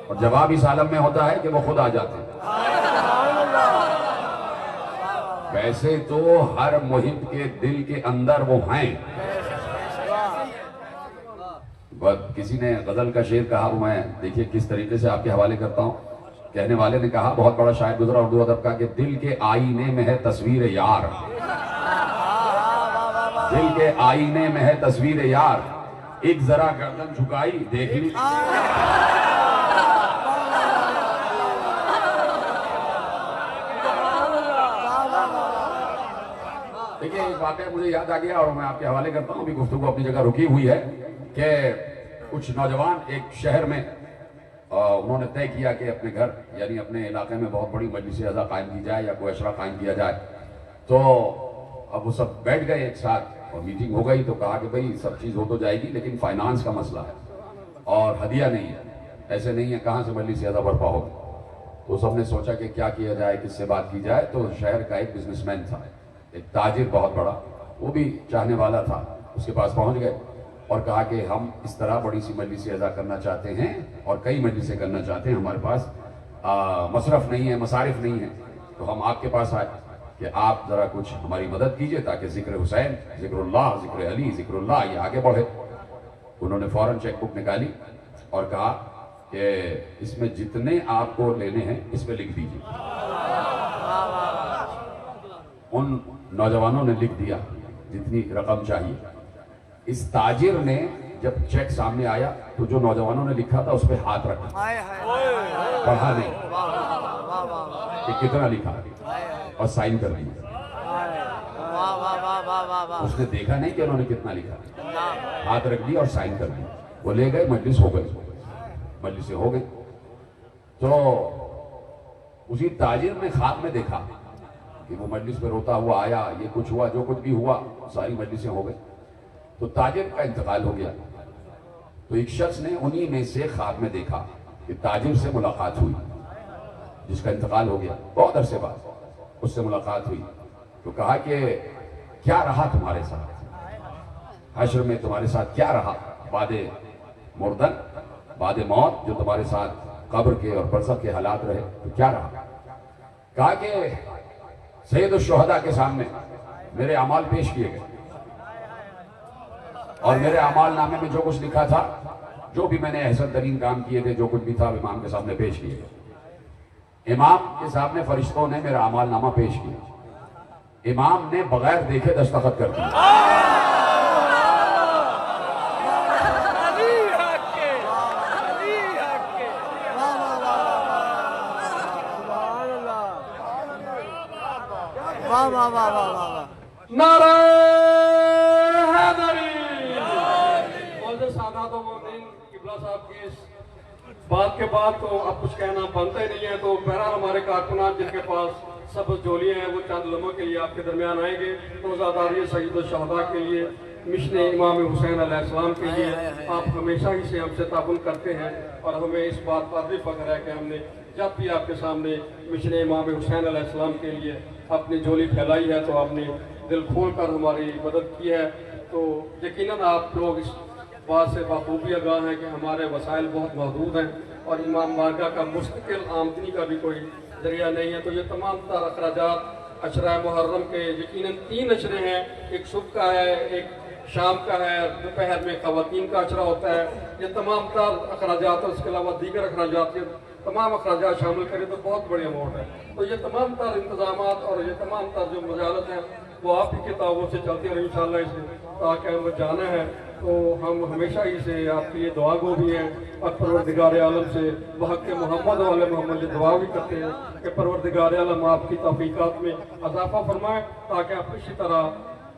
اور جواب اس عالم میں ہوتا ہے کہ وہ خود آ جاتے ہیں. ویسے تو ہر محب کے دل کے اندر وہ ہیں. کسی نے غزل کا شعر کہا, وہ میں دیکھیے کس طریقے سے آپ کے حوالے کرتا ہوں. کہنے والے نے کہا, بہت بڑا شاعر گزرا اردو ادب کا, کہ دل کے آئینے میں ہے تصویر یار, دل کے آئینے میں ہے تصویر یار, ایک ذرا گردن جھکائی دیکھ لی. دیکھیے ایک واقعہ مجھے یاد آ گیا اور میں آپ کے حوالے کرتا ہوں. ابھی گفتگو اپنی جگہ رکی ہوئی ہے کہ کچھ نوجوان ایک شہر میں انہوں نے طے کیا کہ اپنے گھر یعنی اپنے علاقے میں بہت بڑی مجلس اعضا قائم کی جائے یا کوئی اشرا قائم کیا جائے. تو اب وہ سب بیٹھ گئے ایک ساتھ اور میٹنگ ہو گئی. تو کہا کہ بھئی سب چیز ہو تو جائے گی لیکن فائنانس کا مسئلہ ہے اور ہدیہ نہیں ہے, ایسے نہیں ہے کہاں سے مجلس اعضا برپا ہوگی. تو سب نے سوچا کہ کیا کیا جائے, کس سے بات کی جائے. تو شہر کا ایک بزنس مین تھا, ایک تاجر بہت بڑا, وہ بھی چاہنے والا تھا. اس کے پاس پہنچ گئے اور کہا کہ ہم اس طرح بڑی سی مجلس اعضا کرنا چاہتے ہیں اور کئی مجلسیں کرنا چاہتے ہیں, ہمارے پاس مصرف نہیں ہے, مصارف نہیں ہے, تو ہم آپ کے پاس آئے کہ آپ ذرا کچھ ہماری مدد کیجئے تاکہ ذکر حسین, ذکر اللہ, ذکر علی, ذکر اللہ یہ آگے بڑھے. انہوں نے فوراً چیک بک نکالی اور کہا کہ اس میں جتنے آپ کو لینے ہیں اس پہ لکھ دیجئے. ان نوجوانوں نے لکھ دیا جتنی رقم چاہیے. اس تاجر نے جب چیک سامنے آیا تو جو نوجوانوں نے لکھا تھا اس پہ ہاتھ رکھا, پڑھا نہیں کہ کتنا لکھا اور سائن کر دیا. اس نے دیکھا نہیں کہ انہوں نے کتنا لکھا, ہاتھ رکھ دیا اور سائن کر دیا. وہ لے گئے, مجلس ہو گئی, مجلس سے ہو گئی. تو اسی تاجر نے خواب میں دیکھا کہ وہ مجلس پہ روتا ہوا آیا, یہ کچھ ہوا, جو کچھ بھی ہوا ساری مجلسیں ہو گئی. تو تاجر کا انتقال ہو گیا. تو ایک شخص نے انہی میں سے خواب میں دیکھا کہ تاجر سے ملاقات ہوئی جس کا انتقال ہو گیا, بہت عرصے بعد اس سے ملاقات ہوئی. تو کہا کہ کیا رہا تمہارے ساتھ حشر میں, تمہارے ساتھ کیا رہا بعد مردن, بعد موت, جو تمہارے ساتھ قبر کے اور برزخ کے حالات رہے, تو کیا رہا. کہا کہ سید الشہداء کے سامنے میرے اعمال پیش کیے گئے اور میرے اعمال نامے میں جو کچھ لکھا تھا, جو بھی میں نے احسن ترین کام کیے تھے, جو کچھ بھی تھا امام کے سامنے پیش کیے گئے. امام کے سامنے فرشتوں نے میرا اعمال نامہ پیش کیا. امام نے بغیر دیکھے دستخط کر دیا. واہ واہ واہ واہ واہ. نعرہ حیدری. معزز سادات و مومنین, قبلہ صاحب کی اس بات کے بعد تو اب کچھ کہنا بنتا ہی نہیں ہے. تو بہرحال ہمارے کارکنان جن کے پاس سبز جولیاں ہیں وہ چند لمحوں کے لیے آپ کے درمیان آئیں گے. روزاداری سید الشہداء کے لیے, مشن امام حسین علیہ السلام کے لیے آپ ہمیشہ ہی سے ہم سے تعاون کرتے ہیں اور ہمیں اس بات پر بھی فخر ہے کہ ہم نے جب بھی آپ کے سامنے مشن امام حسین علیہ السلام کے لیے اپنی جولی پھیلائی ہے تو آپ نے دل کھول کر ہماری مدد کی ہے. تو یقیناً آپ لوگ اس بات سے بخوبی آگاہ ہیں کہ ہمارے وسائل بہت محدود ہیں اور امام بارگاہ کا مستقل آمدنی کا بھی کوئی ذریعہ نہیں ہے. تو یہ تمام تر اخراجات عشرہ محرم کے یقیناً 3 عشرے ہیں, ایک صبح کا ہے, ایک شام کا ہے, دوپہر میں خواتین کا عشرہ ہوتا ہے. یہ تمام تر اخراجات اور اس کے علاوہ دیگر اخراجات, یہ تمام اخراجات شامل کریں تو بہت بڑی اماؤنٹ ہے. تو یہ تمام تر انتظامات اور یہ تمام تر جو مجالت ہیں وہ آپ ہی کے تعاون سے چلتی رہیں انشاءاللہ. اسے تاکہ ہم جانا ہے تو ہم ہمیشہ ہی سے آپ کی یہ دعا گو بھی ہیں اور پروردگار عالم سے بحق محمد و آل محمد یہ دعا بھی کرتے ہیں کہ پروردگار عالم آپ کی توفیقات میں اضافہ فرمائے تاکہ آپ اسی طرح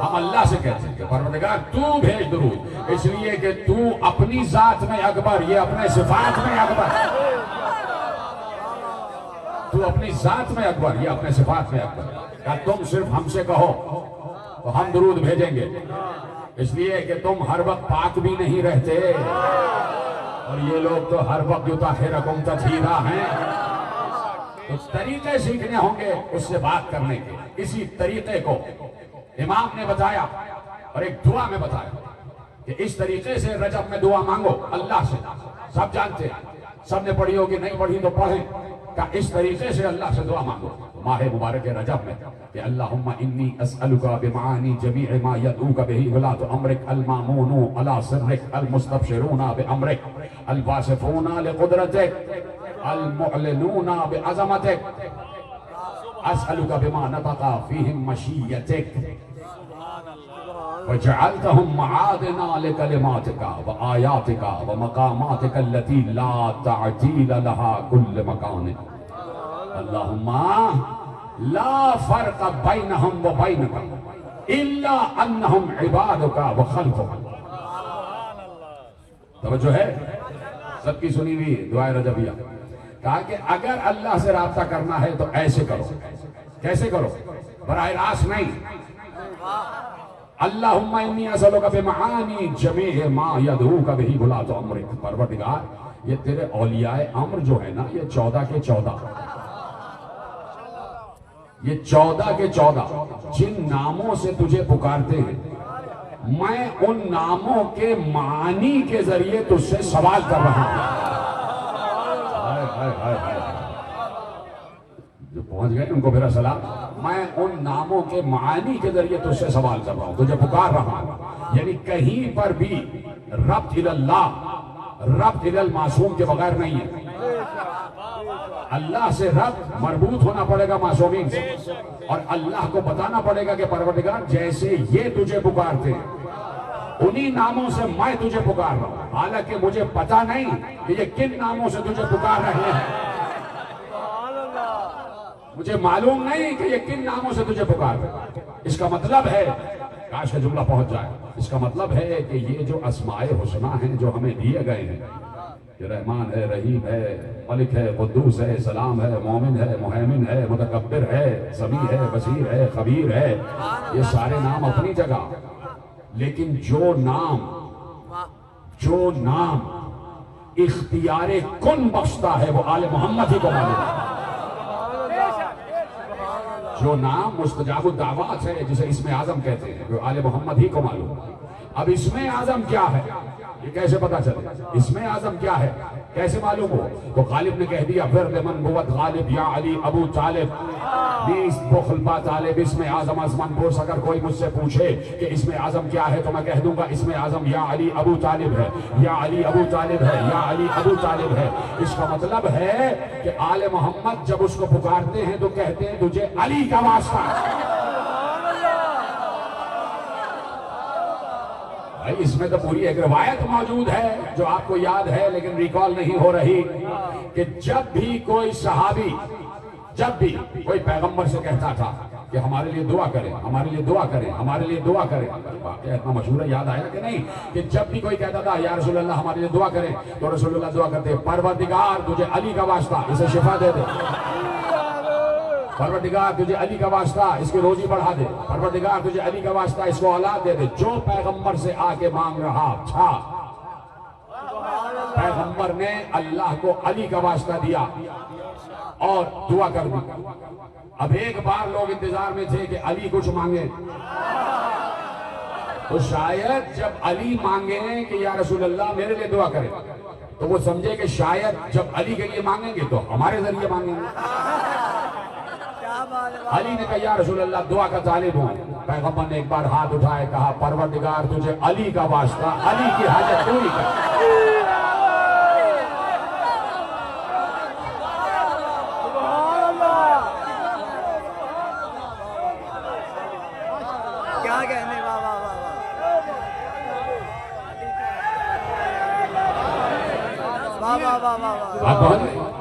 ہم اللہ سے کہتے ہیں کہ پروردگار تو بھیج درود، اس لیے کہ تو اپنی ذات میں اکبر، یہ اپنے صفات میں اکبر، تو اپنی ذات میں اکبر، یہ اپنے صفات میں اکبر، کہ تم صرف ہم سے کہو تو ہم درود بھیجیں گے، اس لیے کہ تم ہر وقت پاک بھی نہیں رہتے، اور یہ لوگ تو ہر وقت یطہرکم تطہیرا ہیں۔ تو طریقے سیکھنے ہوں گے اس سے بات کرنے کے، اسی طریقے کو امام نے بتایا اور ایک دعا میں بتایا کہ اس طریقے سے رجب میں دعا مانگو اللہ سے، سب جانتے ہیں، سب نے پڑھی ہوگی، نہیں پڑھی تو پڑھیں، کہ اس طریقے سے اللہ سے دعا مانگو ماہ مبارک رجب میں کہ اللہم انی اسألک بمعانی جمیع ما یدعوک بہ ولاۃ امرک المامون علی سرک المستبشرون بامرک الواصفون لقدرتک المعلنون بعظمتک اسألک بما نطق فیہم مشیتک وجعلتهم معادنا لكلماتك وآياتك ومقاماتك التي لا تعجيل لها كل مكان اللهم لا فرق بينهم وبينك إلا أنهم عبادك وخلقك۔ توجہ ہے، سب کی سنی ہوئی دعائے رجبیہ، کہا کہ اگر اللہ سے رابطہ کرنا ہے تو ایسے کرو، کیسے کرو؟ براہ راست نہیں، اللہم انی اسألک بمعانی جمیع ما یدعوک بہ ولاۃ امرک، پروردگار یہ تیرے اولیاء امر جو ہے نا، یہ 14 کے 14، یہ 14 کے 14 جن ناموں سے تجھے پکارتے ہیں، میں ان ناموں کے معنی کے ذریعے تجھ سے سوال کر رہا ہوں۔ جو پہنچ گئے ان کو میرا سلام، میں ان ناموں کے معانی کے ذریعے تجھ سے سوال کر رہا ہوں، تجھے پکار رہا ہوں، یعنی کہیں پر بھی ربط اللہ، ربط المعصوم کے بغیر نہیں ہے۔ اللہ سے ربط مربوط ہونا پڑے گا معصومین سے، اور اللہ کو بتانا پڑے گا کہ پروردگار جیسے یہ تجھے پکارتے ہیں انہی ناموں سے میں تجھے پکار رہا ہوں، حالانکہ مجھے پتا نہیں کہ یہ کن ناموں سے تجھے پکار رہے ہیں، مجھے معلوم نہیں کہ یہ کن ناموں سے تجھے پکار رہے ہیں۔ اس کا مطلب ہے، کاش کا جملہ پہنچ جائے، اس کا مطلب ہے کہ یہ جو اسماء حسنہ ہیں جو ہمیں دیے گئے ہیں، یہ رحمان ہے، رحیم ہے، ملک ہے، قدوس ہے، سلام ہے، مومن ہے، مہیمن ہے، متکبر ہے، سمیع ہے، بصیر ہے، خبیر ہے، یہ سارے نام اپنی جگہ، لیکن جو نام اختیار کن بخشتا ہے وہ آل محمد ہی کو معلوم ہے۔ جو نام مستجاب الدعوات ہے جسے اسم اعظم کہتے ہیں وہ آل محمد ہی کو معلوم ہے۔ اب اسم اعظم کیا ہے یہ کیسے پتا چلے؟ اسم اعظم کیا ہے کیسے معلوم ہو؟ تو غالب نے کہہ دیا ورد من بود غالب یا علی ابو طالب، بیس بخل با طالب اسم اعظم ازمن پرس۔ اگر کوئی مجھ سے پوچھے کہ اسم اعظم کیا ہے تو میں کہہ دوں گا اسم اعظم یا علی ابو طالب ہے، یا علی ابو طالب ہے، یا علی ابو طالب ہے۔ اس کا مطلب ہے کہ آل محمد جب اس کو پکارتے ہیں تو کہتے ہیں تجھے علی کا واسطہ۔ اس میں تو پوری ایک روایت موجود ہے جو آپ کو یاد ہے لیکن ریکال نہیں ہو رہی، کہ جب بھی کوئی صحابی، جب بھی کوئی پیغمبر سے کہتا تھا کہ ہمارے لیے دعا کریں، ہمارے لیے دعا کریں، ہمارے لیے دعا کریں، واقعہ اتنا مشہور ہے، یاد آیا کہ نہیں؟ کہ جب بھی کوئی کہتا تھا یا رسول اللہ ہمارے لیے دعا کریں تو رسول اللہ دعا کرتے پروردگار تجھے علی کا واسطہ اسے شفا دے دے، پروردگار تجھے علی کا واسطہ اس کی روزی بڑھا دے، پروردگار تجھے علی کا واسطہ اس کو اولاد دے دے۔ جو پیغمبر سے آ کے مانگ رہا تھا، پیغمبر نے اللہ کو علی کا واسطہ دیا اور دعا کر دی۔ اب ایک بار لوگ انتظار میں تھے کہ علی کچھ مانگے، تو شاید جب علی مانگے کہ یا رسول اللہ میرے لیے دعا کرے تو وہ سمجھے کہ شاید جب علی کے لیے مانگیں گے تو ہمارے ذریعے مانگیں گے۔ علی نے کہا یا رسول اللہ دعا کا طالب ہوں۔ پیغمبر نے ایک بار ہاتھ اٹھائے، کہا پروردگار تجھے علی کا واسطہ علی کی حاجت پوری کر۔ کیا کہنے، واہ واہ واہ واہ واہ واہ واہ۔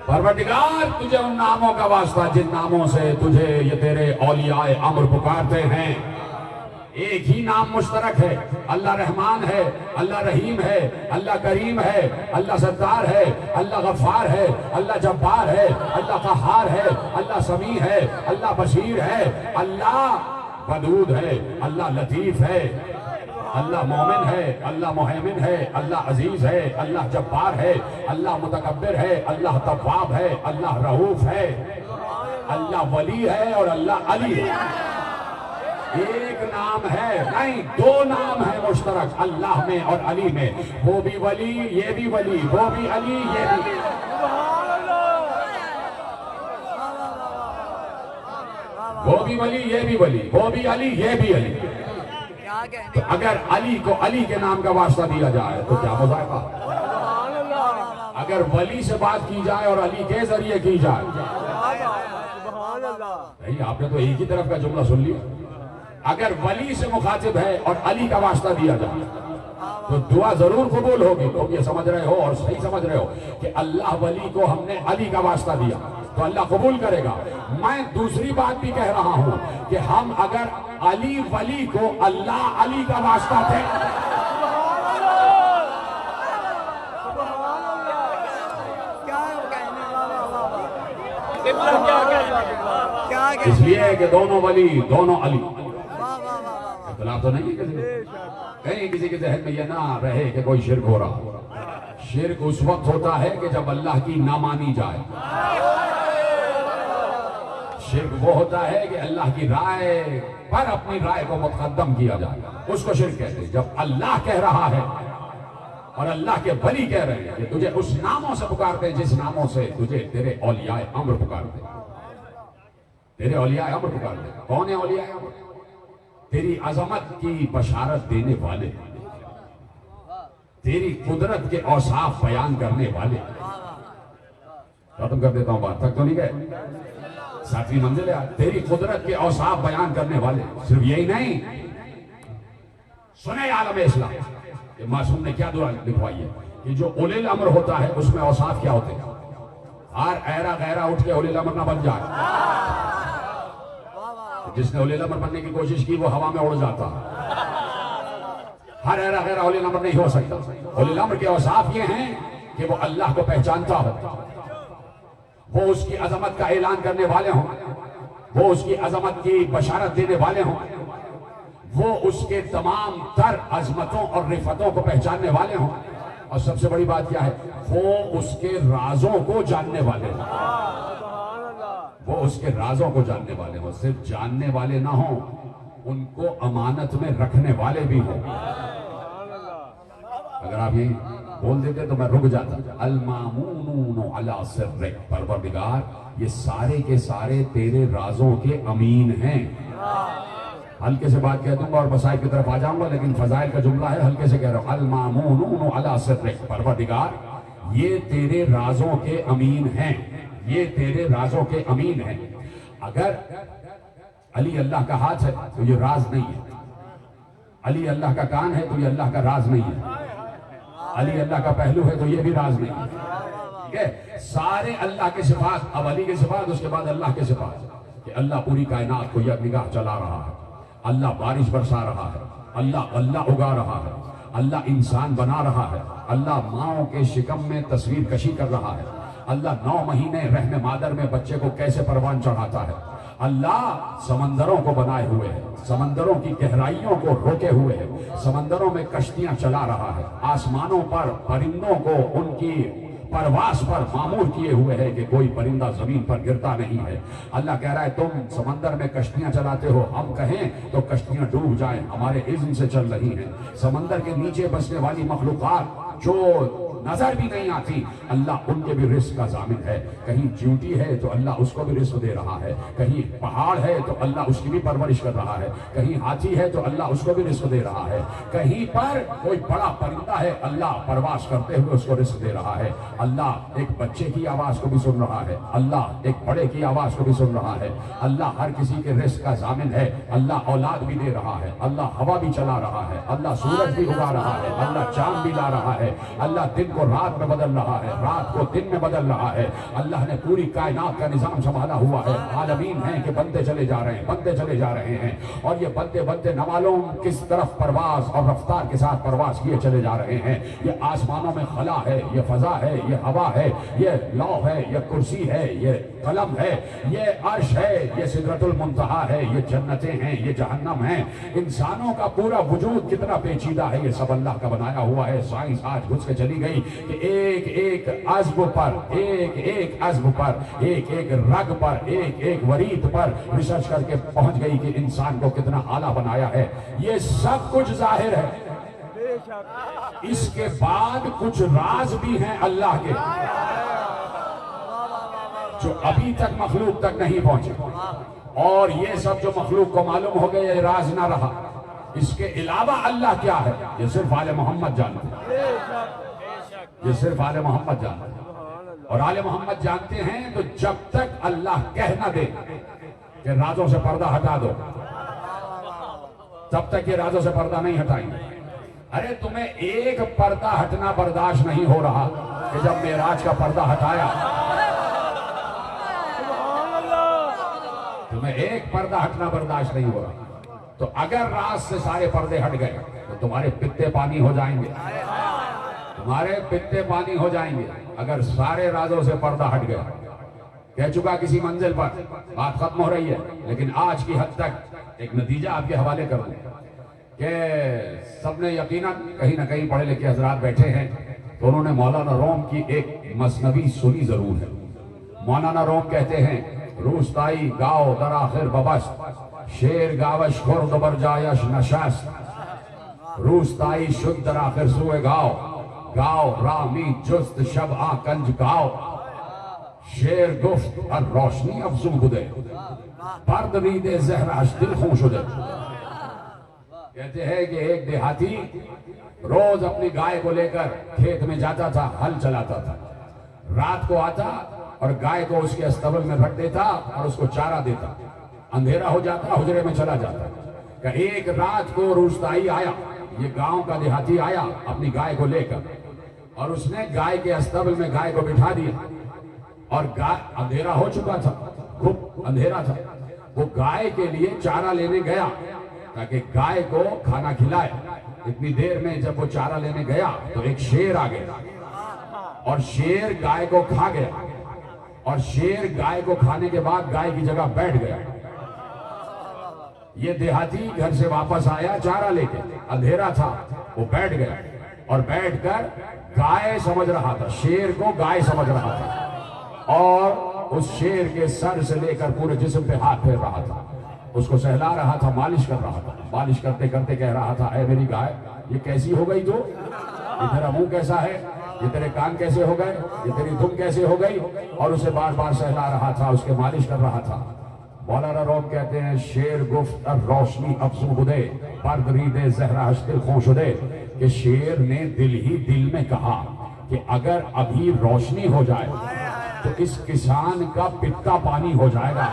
پروردگار تجھے ان ناموں کا واسطہ جن ناموں سے تجھے یہ تیرے اولیاء امر پکارتے ہیں، ایک ہی نام مشترک ہے، اللہ رحمان ہے، اللہ رحیم ہے، اللہ کریم ہے، اللہ ستار ہے، اللہ غفار ہے، اللہ جبار ہے، اللہ قہار ہے، اللہ سمیع ہے، اللہ بصیر ہے، اللہ ودود ہے، اللہ لطیف ہے، اللہ مومن ہے، اللہ مہیمن ہے، اللہ عزیز ہے، اللہ جبار ہے، اللہ متکبر ہے، اللہ تواب ہے، اللہ رؤوف ہے، اللہ ولی ہے اور اللہ علی ہے۔ ایک نام ہے نہیں، دو نام ہے مشترک اللہ میں اور علی میں، وہ بھی ولی یہ بھی ولی، وہ بھی علی یہ بھی۔ وہ بھی ولی یہ بھی ولی، وہ بھی علی یہ بھی علی۔ کیا کہنے تو اگر علی کو علی کے نام کا واسطہ دیا جائے تو کیا مذائقہ؟ اگر ولی سے بات کی جائے اور علی کے ذریعے کی جائے، نہیں آپ نے تو ایک ہی طرف کا جملہ سن لیا۔ اگر ولی سے مخاطب ہے اور علی کا واسطہ دیا جائے تو دعا ضرور قبول ہوگی۔ تم یہ سمجھ رہے ہو اور صحیح سمجھ رہے ہو کہ اللہ ولی کو ہم نے علی کا واسطہ دیا تو اللہ قبول کرے گا۔ میں دوسری بات بھی کہہ رہا ہوں کہ ہم اگر علی ولی کو اللہ علی کا واسطہ دیں کیا اس لیے کہ دونوں ولی دونوں علی، واہ واہ واہ اختلاف تو نہیں ہے کہیں کسی کے ذہن میں یہ نہ رہے کہ کوئی شرک ہو رہا۔ شرک اس وقت ہوتا ہے کہ جب اللہ کی نہ مانی جائے۔ شرک وہ ہوتا ہے کہ اللہ کی رائے پر اپنی رائے کو مقدم کیا جائے، اس کو شرک کہتے ہیں۔ جب اللہ کہہ رہا ہے اور اللہ کے ولی کہہ رہے ہیں کہ تجھے اس ناموں سے پکارتے ہیں جس ناموں سے تجھے تیرے اولیاء امر پکارتے ہیں، تیرے اولیاء امر پکارتے ہیں۔ کون ہے اولیاء امر؟ تیری عظمت کی بشارت دینے والے، تیری قدرت کے اوصاف بیان کرنے والے۔ ختم کر دیتا ہوں، بات تک تو نہیں گئے، ساتویں منزل ہے۔ تیری قدرت کے اوصاف بیان کرنے والے۔ صرف یہی نہیں، سنے عالم اسلام کہ معصوم نے کیا دعا لکھوائی ہے کہ جو اولی الامر ہوتا ہے اس میں اوصاف کیا ہوتے ہیں؟ ہر ایرا غیرہ اٹھ کے اولی الامر نہ بن جائے۔ جس نے اولی الامر بننے کی کوشش کی وہ ہوا میں اڑ جاتا۔ ہر ایرا غیرہ اولی الامر نہیں ہو سکتا۔ اولی الامر کے اوصاف یہ ہیں کہ وہ اللہ کو پہچانتا ہو، وہ اس کی عظمت کا اعلان کرنے والے ہوں، وہ اس کی عظمت کی بشارت دینے والے ہوں، وہ اس کے تمام تر عظمتوں اور رفتوں کو پہچاننے والے ہوں، اور سب سے بڑی بات کیا ہے، وہ اس کے رازوں کو جاننے والے ہوں۔ وہ اس کے رازوں کو جاننے والے ہوں، صرف جاننے والے نہ ہوں، ان کو امانت میں رکھنے والے بھی ہوں۔ اگر آپ یہ بول دیتے تو میں رک جاتا۔ المامونون علی سرک، پروردگار یہ سارے کے سارے تیرے رازوں کے امین ہیں۔ ہلکے سے بات کہہ دوں گا اور مسائل کی طرف آ جاؤں گا، لیکن فضائل کا جملہ ہے، ہلکے سے کہہ رہا ہوں۔ المامونون علی سرک، پروردگار یہ تیرے رازوں کے امین ہیں، یہ تیرے رازوں کے امین ہیں۔ اگر علی اللہ کا ہاتھ ہے تو یہ راز نہیں ہے، علی اللہ کا کان ہے تو یہ اللہ کا راز نہیں ہے، علی اللہ کا پہلو ہے تو یہ بھی راز نہیں ہے۔ ٹھیک ہے، سارے اللہ کے صفات، اب علی کے صفات، اس کے بعد اللہ کے صفات، کہ اللہ پوری کائنات کو یک نگاہ چلا رہا ہے، اللہ بارش برسا رہا ہے، اللہ اگا رہا ہے، اللہ انسان بنا رہا ہے، اللہ ماؤں کے شکم میں تصویر کشی کر رہا ہے، اللہ 9 مہینے رحم مادر میں بچے کو کیسے پروان چڑھاتا ہے، اللہ سمندروں کو بنائے ہوئے ہے، سمندروں کی گہرائیوں کو روکے ہوئے ہے، سمندروں میں کشتیاں چلا رہا ہے، آسمانوں پر پرندوں کو ان کی پرواز پر معمور کیے ہوئے ہے کہ کوئی پرندہ زمین پر گرتا نہیں ہے۔ اللہ کہہ رہا ہے تم سمندر میں کشتیاں چلاتے ہو، ہم کہیں تو کشتیاں ڈوب جائیں، ہمارے اذن سے چل رہی ہیں۔ سمندر کے نیچے بسنے والی مخلوقات جو نظر بھی نہیں آتی، اللہ ان کے بھی رزق کا ضامن ہے۔ کہیں چیونٹی ہے تو اللہ اس کو بھی رزق دے رہا ہے، کہیں پہاڑ ہے تو اللہ اس کی بھی پرورش کر رہا ہے، کہیں ہاتھی ہے تو اللہ اس کو بھی رزق دے رہا ہے، کہیں پر کوئی بڑا پرندہ ہے اللہ پرواز کرتے ہوئے اس کو رزق دے رہا ہے۔ اللہ ایک بچے کی آواز کو بھی سن رہا ہے، اللہ ایک بڑے کی آواز کو بھی سن رہا ہے، اللہ ہر کسی کے رزق کا ضامن ہے، اللہ اولاد بھی دے رہا ہے، اللہ ہوا بھی چلا رہا ہے، اللہ سورج بھی اگا رہا ہے، اللہ چاند بھی لا رہا ہے، اللہ دن دن کو رات میں بدل رہا ہے، رات کو دن میں بدل رہا ہے۔ اللہ نے پوری کائنات کا نظام سنبھالا ہوا ہے۔ عالمین ہیں کہ بنتے چلے جا رہے ہیں، بنتے چلے جا رہے ہیں، اور یہ بنتے بنتے نہ معلوم کس طرف پرواز اور رفتار کے ساتھ پرواز کیے چلے جا رہے ہیں۔ یہ آسمانوں میں خلا ہے، یہ فضا ہے، یہ ہوا ہے، یہ لوح ہے، یہ کرسی ہے، یہ قلم ہے، یہ عرش ہے، یہ سدرۃ المنتہا ہے، یہ جنتیں ہیں، یہ جہنم ہیں۔ انسانوں کا پورا وجود کتنا پیچیدہ ہے، یہ سب اللہ کا بنایا ہوا ہے۔ سائنس آج گھس کے چلی گئی کہ ایک ایک عضو پر، ایک ایک عضو پر، ایک ایک رگ پر، ایک ایک ورید پر ریسرچ کر کے پہنچ گئی کہ انسان کو کتنا اعلیٰ بنایا ہے۔ یہ سب کچھ ظاہر ہے، اس کے بعد کچھ راز بھی ہیں اللہ کے جو ابھی تک مخلوق تک نہیں پہنچے، اور یہ سب جو مخلوق کو معلوم ہو گئے یہ راز نہ رہا۔ اس کے علاوہ اللہ کیا ہے یہ صرف آل محمد جانتے ہیں، یہ صرف آل محمد جانتے ہیں، اور آل محمد جانتے ہیں تو جب تک اللہ کہہ نہ دے کہ رازوں سے پردہ ہٹا دو تب تک یہ رازوں سے پردہ نہیں ہٹائیں گے۔ ارے تمہیں ایک پردہ ہٹنا برداشت نہیں ہو رہا کہ جب معراج کا پردہ ہٹایا، تمہیں ایک پردہ ہٹنا برداشت نہیں ہو رہا، تو اگر راز سے سارے پردے ہٹ گئے تو تمہارے پتے پانی ہو جائیں گے، تمہارے پتے پانی ہو جائیں گے اگر سارے رازوں سے پردہ ہٹ گیا۔ کہہ چکا کسی منزل پر، بات ختم ہو رہی ہے، لیکن آج کی حد تک ایک نتیجہ آپ کے حوالے کر دوں کہ سب نے یقیناً کہیں نہ کہیں پڑھے لکھے حضرات بیٹھے ہیں تو انہوں نے مولانا روم کی ایک مثنوی سنی ضرور ہے۔ مولانا روم کہتے ہیں روستائی گاؤ در آخر ببست، شیر گاوش خرد بر جایش نشست، روستائی شد در آخر سوئے گاؤ، گاؤ رامی جست شب آکنج گاؤ، شیر گفت اور روشنی افزون بدے، پرد رید زہرش دل خون شدے۔ کہتے ہیں کہ ایک دیہاتی روز اپنی گائے کو لے کر کھیت میں جاتا تھا، ہل چلاتا تھا، رات کو آتا اور گائے کو اس کے استبل میں رکھ دیتا اور اس کو چارہ دیتا، اندھیرا ہو جاتا حجرے میں چلا جاتا۔ کہ ایک رات کو روستائی آیا، یہ گاؤں کا دیہاتی آیا اپنی گائے کو لے کر، اور اس نے گائے کے استبل میں گائے کو بٹھا دیا، اور اندھیرا ہو چکا تھا، خوب اندھیرا تھا، وہ گائے کے لیے چارہ لینے گیا تاکہ گائے کو کھانا کھلائے۔ اتنی دیر میں جب وہ چارہ لینے گیا تو ایک شیر آ گیا، اور شیر گائے کو کھا گیا، اور شیر گائے کو کھانے کے بعد گائے کی جگہ بیٹھ گیا۔ یہ دیہاتی گھر سے واپس آیا چارہ لے کے، اندھیرا تھا، وہ بیٹھ گیا اور بیٹھ کر گائے سمجھ رہا تھا، شیر کو گائے سمجھ رہا تھا، اور اس شیر کے سر سے لے کر پورے جسم پہ ہاتھ پھیر رہا تھا، اس کو سہلا رہا تھا، مالش کر رہا تھا، مالش کرتے کرتے کہہ رہا تھا اے میری گائے یہ کیسی ہو گئی تو، یہ تیرا منہ کیسا ہے، یہ تیرے کان کیسے ہو گئے، یہ تیری دم کیسے ہو گئی، اور اسے بار بار سہلا رہا تھا، اس کے مالش کر رہا تھا۔ مولانا روم کہتے ہیں شیر گفت ار روشنی افزون بدے، پرد رید زہرش دل خون شدے، کہ شیر نے دل ہی دل میں کہا کہ اگر ابھی روشنی ہو جائے تو اس کسان کا پتا پانی ہو جائے گا،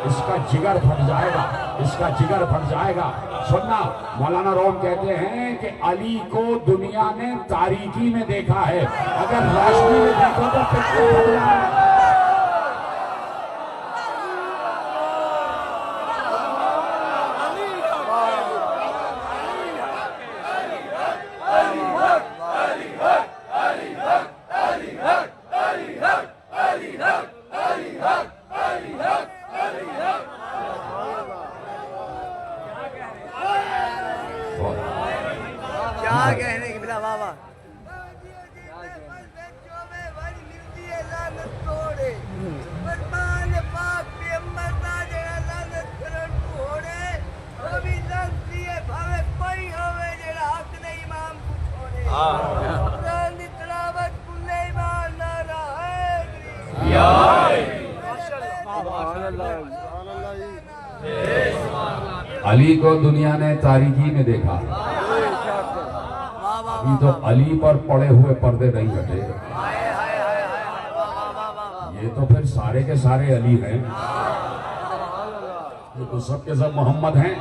اس کا جگر پھٹ جائے گا، اس کا جگر پھٹ جائے گا۔ سننا، مولانا روم کہتے ہیں کہ علی کو دنیا نے تاریکی میں دیکھا ہے، اگر روشنی میں دیکھو تو پتا پھٹ جائے گا۔ کیا کہنے کی بلا بابا، علی کو دنیا نے تاریکی میں دیکھا، ابھی تو علی پر پڑے ہوئے پردے نہیں ہٹے، یہ تو پھر سارے کے سارے علی ہیں، یہ تو سب کے سب محمد ہیں،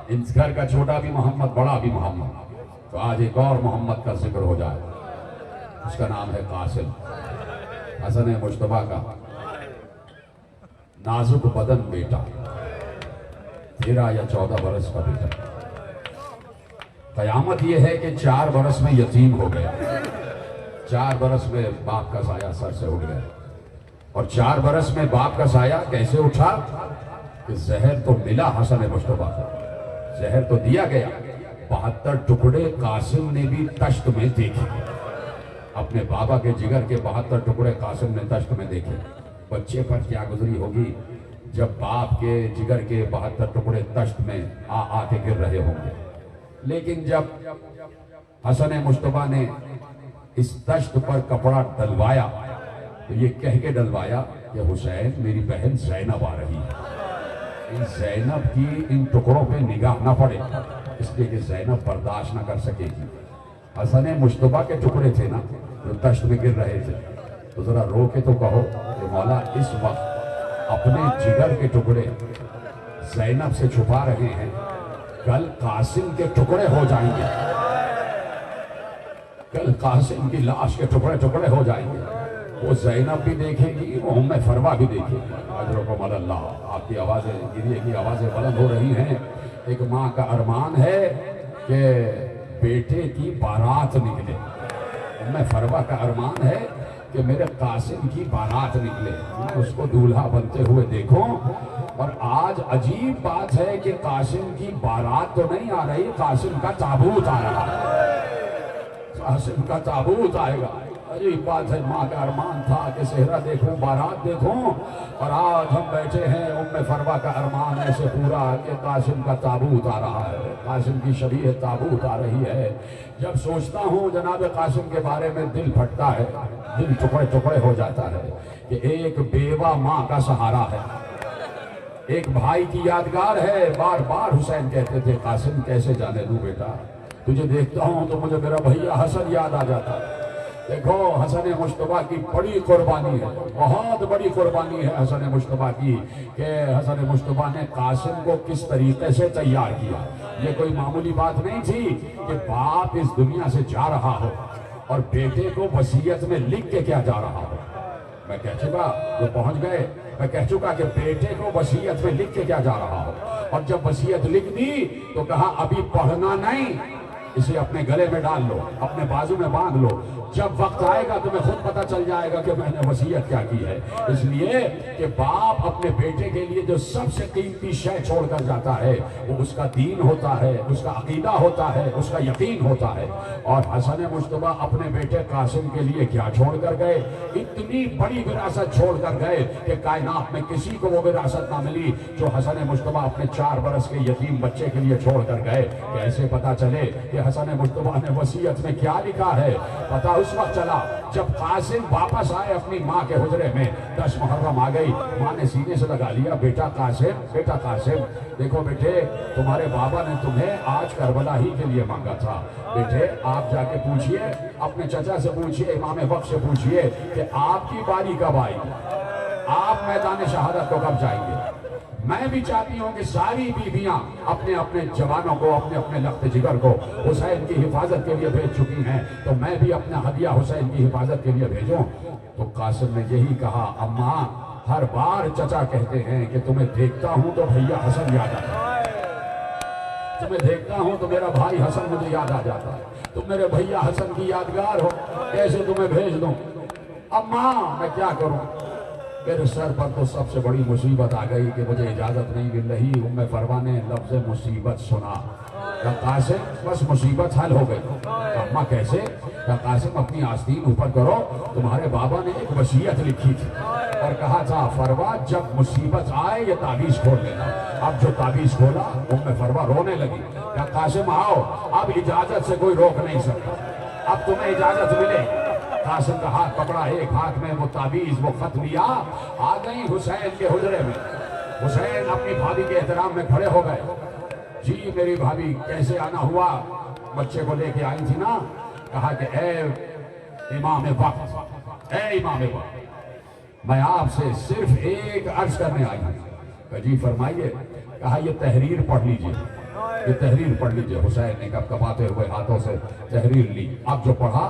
اس گھر کا چھوٹا بھی محمد، بڑا بھی محمد۔ تو آج ایک اور محمد کا ذکر ہو جائے، اس کا نام ہے قاسم، حسن مجتبیٰ کا نازک بدن بیٹا، 13 یا 14 برس کا بیٹا۔ قیامت یہ ہے کہ 4 برس میں یتیم ہو گیا، 4 برس میں باپ کا سایہ سر سے اٹھ گیا، اور 4 برس میں باپ کا سایہ کیسے اٹھا کہ زہر تو ملا حسن مجتبیٰ کو، زہر تو دیا گیا، 72 ٹکڑے قاسم نے بھی تشت میں دیکھے، اپنے بابا کے جگر کے 72 ٹکڑے قاسم نے تشت میں دیکھے۔ بچے پر کیا گزری ہوگی جب باپ کے جگر کے 72 ٹکڑے تشت میں آ کے گر رہے ہوں گے۔ لیکن جب حسن مجتبیٰ نے اس تشت پر کپڑا ڈلوایا تو یہ کہہ کے ڈلوایا کہ حسین میری بہن زینب آ رہی ہے، ان زینب کی ان ٹکڑوں پہ نگاہ نہ پڑے، اس لیے کہ زینب برداشت نہ کر سکے گی۔ حسن مجتبیٰ کے ٹکڑے تھے نا جو تشت میں گر رہے تھے، تو ذرا رو کے تو کہو کہ مولا اس وقت اپنے جگر کے ٹکڑے زینب سے چھپا رہے ہیں، کل قاسم کے ٹکڑے ہو جائیں گے، کل قاسم کی لاش کے ٹکڑے ٹکڑے ہو جائیں گے، وہ زینب بھی دیکھے گی، وہ ام فروا بھی دیکھے گی۔ اجرکم اللہ، آپ کی آوازیں گریے کی آوازیں بلند ہو رہی ہیں۔ ایک ماں کا ارمان ہے کہ بیٹے کی بارات نکلے، ام فروا کا ارمان ہے کہ میرے قاسم کی بارات نکلے، میں اس کو دولہا بنتے ہوئے دیکھوں۔ اور آج عجیب بات ہے کہ قاسم کی بارات تو نہیں آ رہی، قاسم کا تابوت آ رہا ہے، قاسم کا تابوت آئے گا۔ عجیب بات ہے، ماں کا ارمان تھا کہ صحرا دیکھوں، بارات دیکھوں، اور آج ہم بیٹھے ہیں، ام فروا کا ارمان ایسے پورا کہ قاسم کا تابوت آ رہا ہے، قاسم کی شبیہ تابوت آ رہی ہے۔ جب سوچتا ہوں جناب قاسم کے بارے میں دل پھٹتا ہے، دل ٹکڑے ٹکڑے ہو جاتا ہے کہ ایک بیوہ ماں کا سہارا ہے، ایک بھائی کی یادگار ہے۔ بار بار حسین کہتے تھے قاسم کیسے جانے دوں بیٹا، تجھے دیکھتا ہوں تو مجھے میرا بھیا حسن یاد آ جاتا ہے۔ دیکھو حسن مجتبیٰ کی بڑی قربانی ہے، بہت بڑی قربانی ہے حسن مجتبیٰ کی، کہ حسن مجتبیٰ نے قاسم کو کس طریقے سے تیار کیا۔ یہ کوئی معمولی بات نہیں تھی کہ باپ اس دنیا سے جا رہا ہو اور بیٹے کو وصیت میں لکھ کے کیا جا رہا ہو۔ میں کہہ چکا وہ پہنچ گئے، میں کہہ چکا کہ بیٹے کو وصیت میں لکھ کے کیا جا رہا ہو، اور جب وصیت لکھ دی تو کہا ابھی پڑھنا نہیں، اسے اپنے گلے میں ڈال لو، اپنے بازو میں باندھ لو، جب وقت آئے گا تمہیں خود پتہ چل جائے گا کہ میں نے وصیت کیا کی ہے۔ اس لیے کہ باپ اپنے بیٹے کے لیے جو سب سے قیمتی شے چھوڑ کر جاتا ہے وہ اس کا دین ہوتا ہے، اس کا عقیدہ ہوتا ہے، اس کا یقین ہوتا ہے۔ اور حسن مجتبیٰ اپنے بیٹے قاسم کے لیے کیا چھوڑ کر گئے؟ اتنی بڑی وراثت چھوڑ کر گئے کہ کائنات میں کسی کو وہ وراثت نہ ملی جو حسن مجتبیٰ اپنے 4 برس کے یتیم بچے کے لیے چھوڑ کر گئے۔ کیسے پتہ چلے کہ حسن مجتبیٰ نے وصیت میں کیا لکھا ہے؟ پتہ اس وقت چلا جب قاسم واپس آئے اپنی ماں کے حجرے میں، 10 محرم آ گئی، ماں نے سینے سے لگا لیا، بیٹا قاسم، بیٹا قاسم، دیکھو بیٹے تمہارے بابا نے تمہیں آج کربلا ہی کے لیے مانگا تھا، بیٹے آپ جا کے پوچھئے، اپنے چچا سے پوچھئے، امام وقت سے پوچھئے کہ آپ کی باری کب آئی، آپ میدان شہادت کو کب جائیں گے۔ میں بھی چاہتی ہوں کہ ساری بیویاں اپنے اپنے جوانوں کو، اپنے اپنے لخت جگر کو حسین کی حفاظت کے لیے بھیج چکی ہیں، تو میں بھی اپنا ہدیہ حسین کی حفاظت کے لیے بھیجوں۔ تو قاسم نے یہی کہا، اماں ہر بار چچا کہتے ہیں کہ تمہیں دیکھتا ہوں تو بھیا حسن یاد آتا ہے، تمہیں دیکھتا ہوں تو میرا بھائی حسن مجھے یاد آ جاتا ہے، تم میرے بھیا حسن کی یادگار ہو، کیسے تمہیں بھیج دوں۔ اماں میں کیا کروں، میرے سر پر تو سب سے بڑی مصیبت آ گئی کہ مجھے اجازت نہیں مل رہی۔ ام فروا نے لفظ مصیبت سنا، کہا قاسم بس مصیبت حل ہو گئی۔ اماں کیسے؟ کہا قاسم اپنی آستین اوپر کرو، تمہارے بابا نے ایک وصیت لکھی تھی اور کہا تھا فروا جب مصیبت آئے یہ تعویذ کھول لینا۔ اب جو تعویذ کھولا ام فروا رونے لگی، کہا قاسم آؤ، اب اجازت سے کوئی روک نہیں سکتا، اب تمہیں اجازت ملے۔ قاسم کا ہاتھ پکڑا، ایک ہاتھ میں وہ تعویذ وہ خط لیا، آ گئی حسین کے حجرے میں۔ حسین اپنی بھابھی کے احترام میں کھڑے ہو گئے، جی میری بھابھی کیسے آنا ہوا، بچے کو لے کے آئی تھی نا۔ کہا کہ اے امام وقت، اے امام وقت، میں آپ سے صرف ایک عرض کرنے آئی ہوں۔ کہا جی فرمائیے۔ کہا یہ تحریر پڑھ لیجئے، یہ تحریر پڑھ لیجئے۔ حسین نے کب کباتے ہوئے ہاتھوں سے تحریر لی، اب جو پڑھا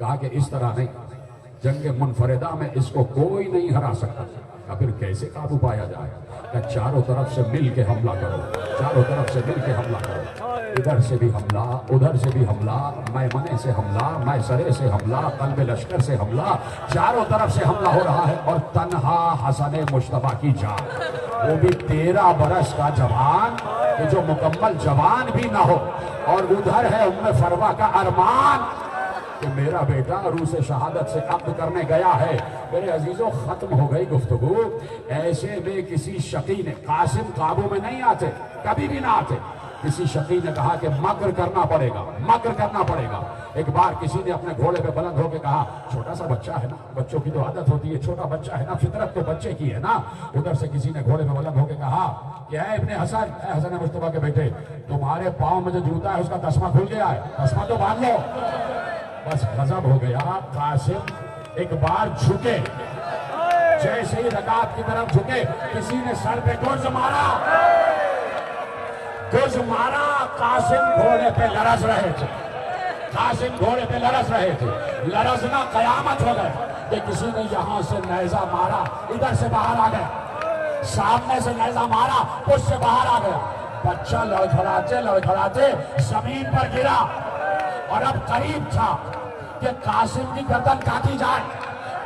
کہا کہ اس طرح نہیں، جنگ منفردہ میں اس کو کوئی نہیں ہرا سکتا. یا پھر کیسے قابو پایا جائے؟ کہ چاروں طرف سے مل کے حملہ کرو، چاروں طرف سے مل کے حملہ کرو. ادھر سے بھی حملہ، ادھر سے بھی حملہ، میمنے سے حملہ، میسرے سے حملہ، قلب لشکر سے حملہ، چاروں طرف سے حملہ ہو رہا ہے. اور تنہا حسن مصطفیٰ کی جان، وہ بھی 13 برس کا جوان کہ جو مکمل جوان بھی نہ ہو. اور ادھر ہے ام فروا کا ارمان کہ میرا بیٹا روس شہادت سے عقد کرنے گیا ہے. میرے عزیزوں ختم ہو گئی گفتگو. ایسے میں کسی شقی نے، قاسم قابو میں نہیں آتے، کبھی بھی نہ آتے. کسی شقی نے کہا کہ مکر کرنا پڑے گا، مکر کرنا پڑے گا. ایک بار کسی نے اپنے گھوڑے پہ بلند ہو کے کہا، چھوٹا سا بچہ ہے نا، بچوں کی تو عادت ہوتی ہے، چھوٹا بچہ ہے نا، فطرت تو بچے کی ہے نا. ادھر سے کسی نے گھوڑے پہ بلند ہو کے کہا کہ اے ابن حسن، اے حسن مصطفیٰ کے بیٹے، تمہارے پاؤں میں جو جوتا ہے اس کا تسمہ کھل گیا ہے، تسمہ تو باندھ لو. بس غضب ہو گیا. قاسم ایک بار جھکے، جیسے ہی رکعت کی طرف جھکے کسی نے سر پہ گرز مارا، گرز مارا. قاسم گھوڑے پہ لرز رہے تھے، قاسم گھوڑے پہ لرز رہے تھے. لرزنا قیامت ہو گئے کہ کسی نے یہاں سے نیزہ مارا، ادھر سے باہر آ گیا، سامنے سے نیزہ مارا، اس سے باہر آ گیا. بچہ لڑکھڑاتے لڑکھڑاتے زمین پر گرا. اور اب قریب تھا کہ قاسم کی گردن کاٹی جائے.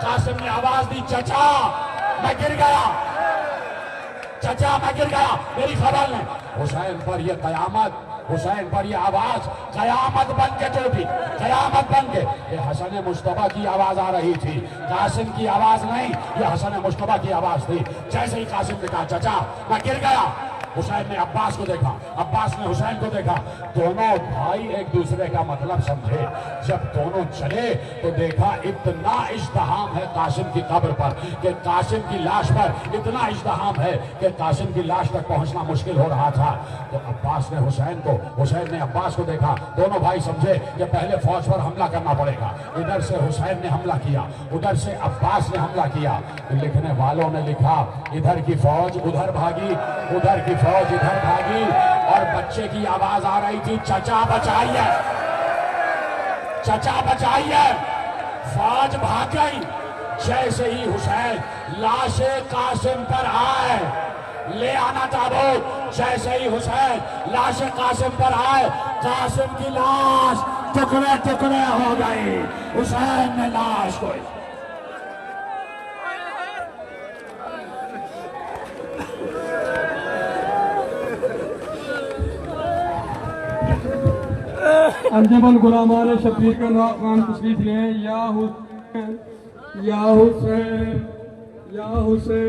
قاسم نے آواز دی، چچا میں گر گیا، چچا میں گر گیا، میری خبر لیں. حسین پر یہ قیامت، حسین پر یہ آواز قیامت بن کے ٹوٹی، قیامت بن کے. یہ حسن مصطفیٰ کی آواز آ رہی تھی، قاسم کی آواز نہیں، یہ حسن مصطفیٰ کی آواز تھی. جیسے ہی قاسم نے کہا چچا میں گر گیا، حسین نے عباس کو دیکھا، عباس نے حسین کو دیکھا. دونوں بھائی ایک دوسرے کا مطلب سمجھے. جب دونوں چلے تو دیکھا اتنا ازدحام ہے قاسم کی قبر پر کہ قاسم کی لاش پر اتنا ازدحام ہے کہ قاسم کی لاش تک پہنچنا مشکل ہو رہا تھا. تو عباس نے حسین کو، حسین نے عباس کو دیکھا. دونوں بھائی سمجھے کہ پہلے فوج پر حملہ کرنا پڑے گا. ادھر سے حسین نے حملہ کیا، ادھر سے عباس نے حملہ کیا. لکھنے والوں نے لکھا ادھر کی فوج ادھر بھاگی، ادھر کی فوج ادھر بھاگی. اور بچے کی آواز آ رہی تھی، چچا بچائیے، چچا بچائیے. فوج بھاگ گئی. جیسے ہی حسین لاش قاسم پر آئے، لے آنا تابوت، جیسے ہی حسین لاش قاسم پر آئے، قاسم کی لاش ٹکڑے ٹکڑے ہو گئی. حسین نے لاش کو انجمن الغلامان شبیر کا نام تشریف لیں. یا حسین، یا حسین، یا حسین.